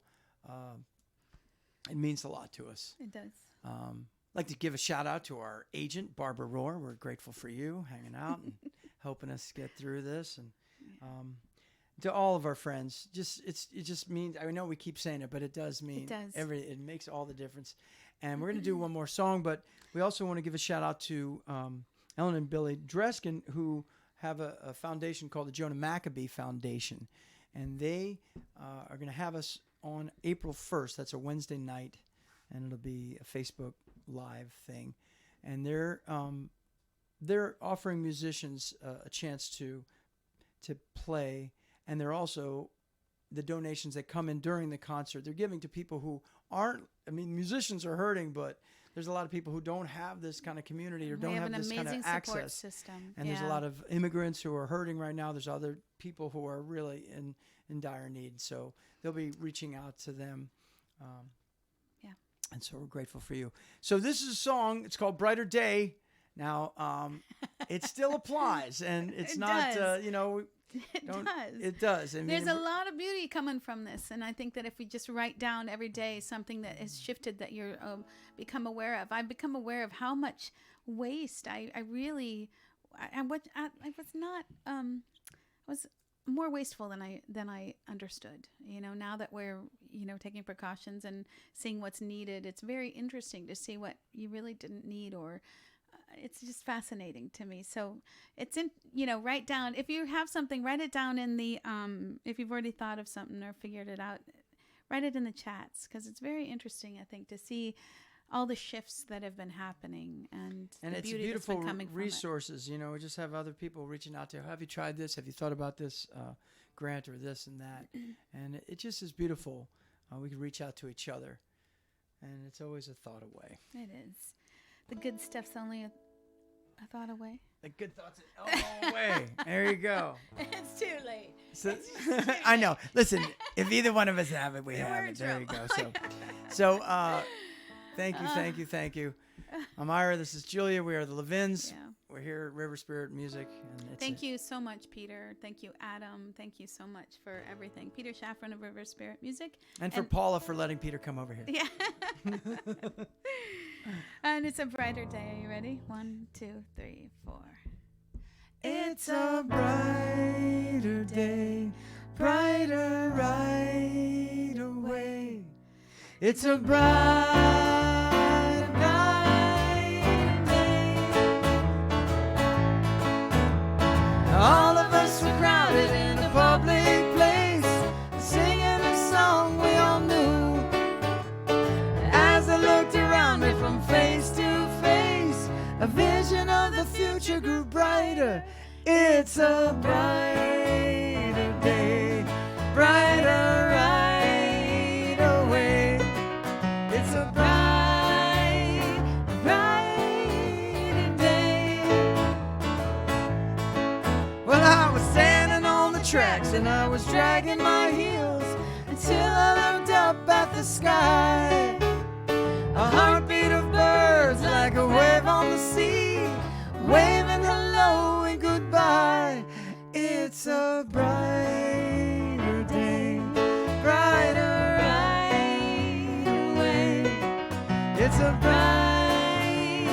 it means a lot to us. It does. I'd like to give a shout out to our agent, Barbara Rohr. We're grateful for you hanging out and helping us get through this. And to all of our friends, it just means, I know we keep saying it, but it does mean it makes all the difference. And we're going to do one more song, but we also want to give a shout out to Ellen and Billy Dreskin, who have a foundation called the Jonah Maccabee Foundation. And they are going to have us on April 1st. That's a Wednesday night, and it'll be a Facebook Live thing. And they're offering musicians a chance to play, and they're also, the donations that come in during the concert, they're giving to people who aren't, I mean, musicians are hurting, but there's a lot of people who don't have this kind of community or don't have this kind of access. System. And there's a lot of immigrants who are hurting right now. There's other people who are really in dire need. So they'll be reaching out to them. And so we're grateful for you. So this is a song. It's called Brighter Day. Now, it still applies. And it's not, It does. I mean, there's a lot of beauty coming from this, and I think that if we just write down every day something that has shifted that you're become aware of. I've become aware of how much waste I was more wasteful than I understood. Now that we're taking precautions and seeing what's needed, it's very interesting to see what you really didn't need, or it's just fascinating to me. So it's write down, if you have something, write it down in the, if you've already thought of something or figured it out, write it in the chats, because it's very interesting, I think, to see all the shifts that have been happening and the it's beauty beautiful that's been coming resources. From it. We just have other people reaching out to, have you tried this? Have you thought about this grant or this and that? And it just is beautiful. We can reach out to each other, and it's always a thought away. It is. The good stuff's only a thought away. The good thoughts away. There you go. It's too late. So, I know. Listen, if either one of us have it, we have it. There you go. So thank you. I'm Ira. This is Julia. We are the Levins. Yeah. We're here at River Spirit Music. And thank you so much, Peter. Thank you, Adam. Thank you so much for everything. Peter Shaffron of River Spirit Music. And for Paula for letting Peter come over here. Yeah. And it's a brighter day. Are you ready? 1, 2, 3, 4. It's a brighter day, brighter right away. It's a brighter day. All of us were crowded in a public place, singing a song we all knew. As I looked around me from face to face, a vision of the future grew brighter. It's a brighter day, brighter right away. It's a brighter day. Well, I was standing on the tracks and I was dragging my heels until I looked up at the sky. A heartbeat of birds like a wave on the sea, waving hello and goodbye. It's a It's a bright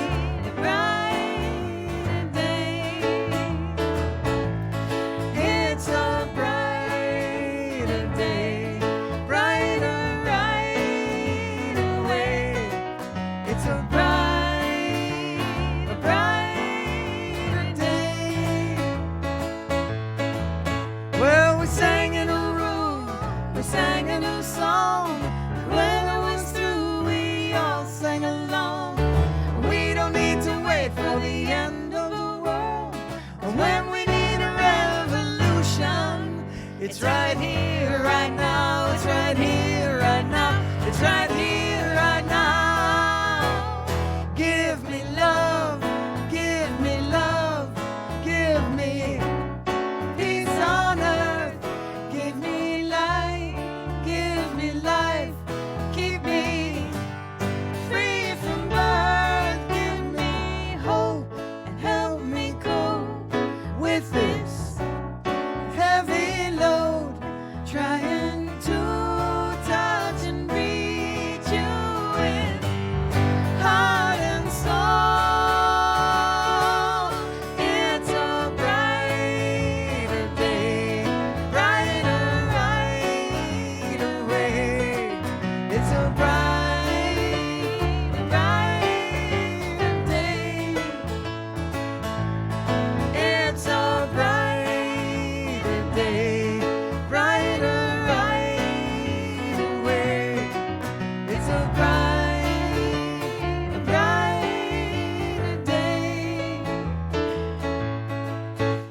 day. It's a brighter day, brighter right away. It's a brighter day. Well, we sang in a room, we sang a new song. When it was through, we all sang along. We don't need to wait for the end of the world. When we need a revolution, it's right here, right now. It's right here, right now. It's right here, right now. Give me love, give me love, give me peace on earth. Give me light, give me life. Keep me free from birth. Give me hope and help me cope with this heavy load. Trying to touch and reach you with heart and soul. It's a brighter day, brighter right away. It's a brighter day. It's a brighter day, brighter right away. It's a brighter day.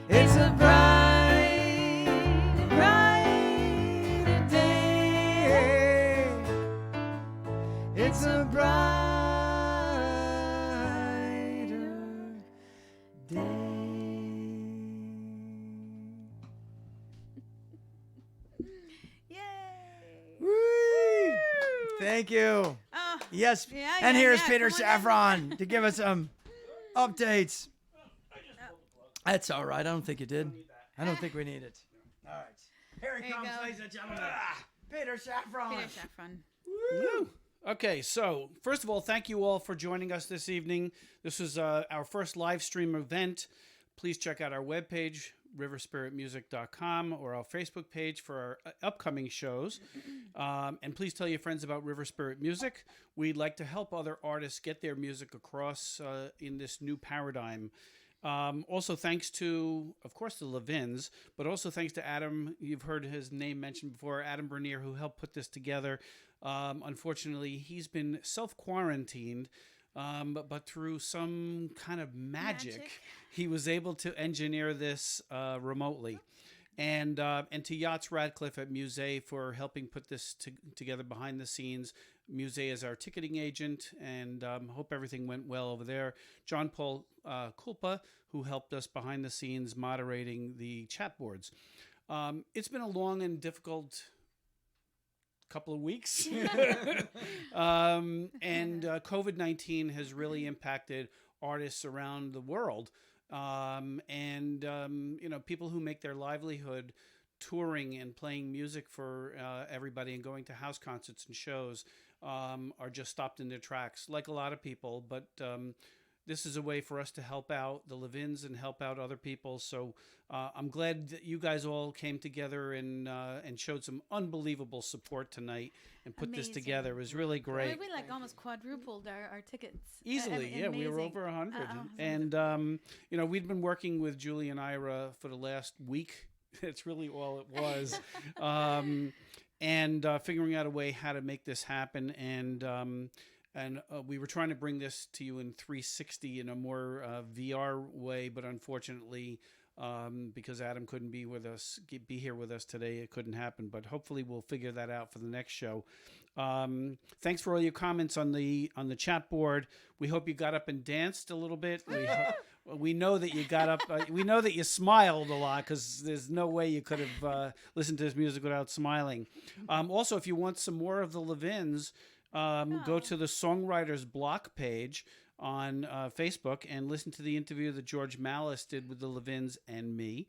It's a brighter day. It's a brighter day. Yay! Woo! Thank you. Oh, Yes. Yeah, And yeah, here's yeah. Peter Come on in. Saffron to give us some updates. That's all right. I don't think you did. I don't think we need it. All right. Here he There you comes, go. ladies and gentlemen. Peter Saffron. Peter Saffron. Woo. Okay, so first of all, thank you all for joining us this evening. This was our first live stream event. Please check out our webpage, riverspiritmusic.com, or our Facebook page for our upcoming shows. And please tell your friends about River Spirit Music. We'd like to help other artists get their music across in this new paradigm. Also, thanks to, of course, the Levins, but also thanks to Adam. You've heard his name mentioned before, Adam Bernier, who helped put this together. Unfortunately, he's been self-quarantined, but through some kind of magic, he was able to engineer this remotely. And to Yachts Radcliffe at Musée for helping put this together behind the scenes. Musée is our ticketing agent, and hope everything went well over there. John Paul Kulpa, who helped us behind the scenes moderating the chat boards. It's been a long and difficult couple of weeks. And COVID-19 has really impacted artists around the world. People who make their livelihood touring and playing music for everybody and going to house concerts and shows are just stopped in their tracks, like a lot of people. But this is a way for us to help out the Levins and help out other people. So I'm glad that you guys all came together and showed some unbelievable support tonight and put this Amazing. together. It was really great. We like almost quadrupled our tickets. Easily, yeah, we were over 100. And, we'd been working with Julie and Ira for the last week. It's really all it was. Figuring out a way how to make this happen. And we were trying to bring this to you in 360 in a more VR way, but unfortunately, because Adam couldn't be here with us today, it couldn't happen. But hopefully, we'll figure that out for the next show. Thanks for all your comments on the chat board. We hope you got up and danced a little bit. We know that you got up. We know that you smiled a lot, because there's no way you could have listened to this music without smiling. Also, if you want some more of the Levins, go to the Songwriters Block page on Facebook and listen to the interview that George Malice did with the Levins and me.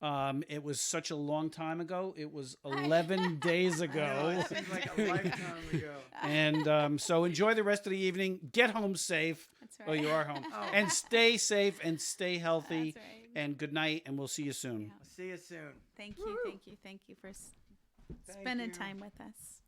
It was such a long time ago. It was 11 days ago. It seems like a lifetime ago. And so enjoy the rest of the evening. Get home safe. That's right. Oh, you are home. And stay safe and stay healthy. That's right. And good night, and we'll see you soon. I'll see you soon. Thank you for spending time with us.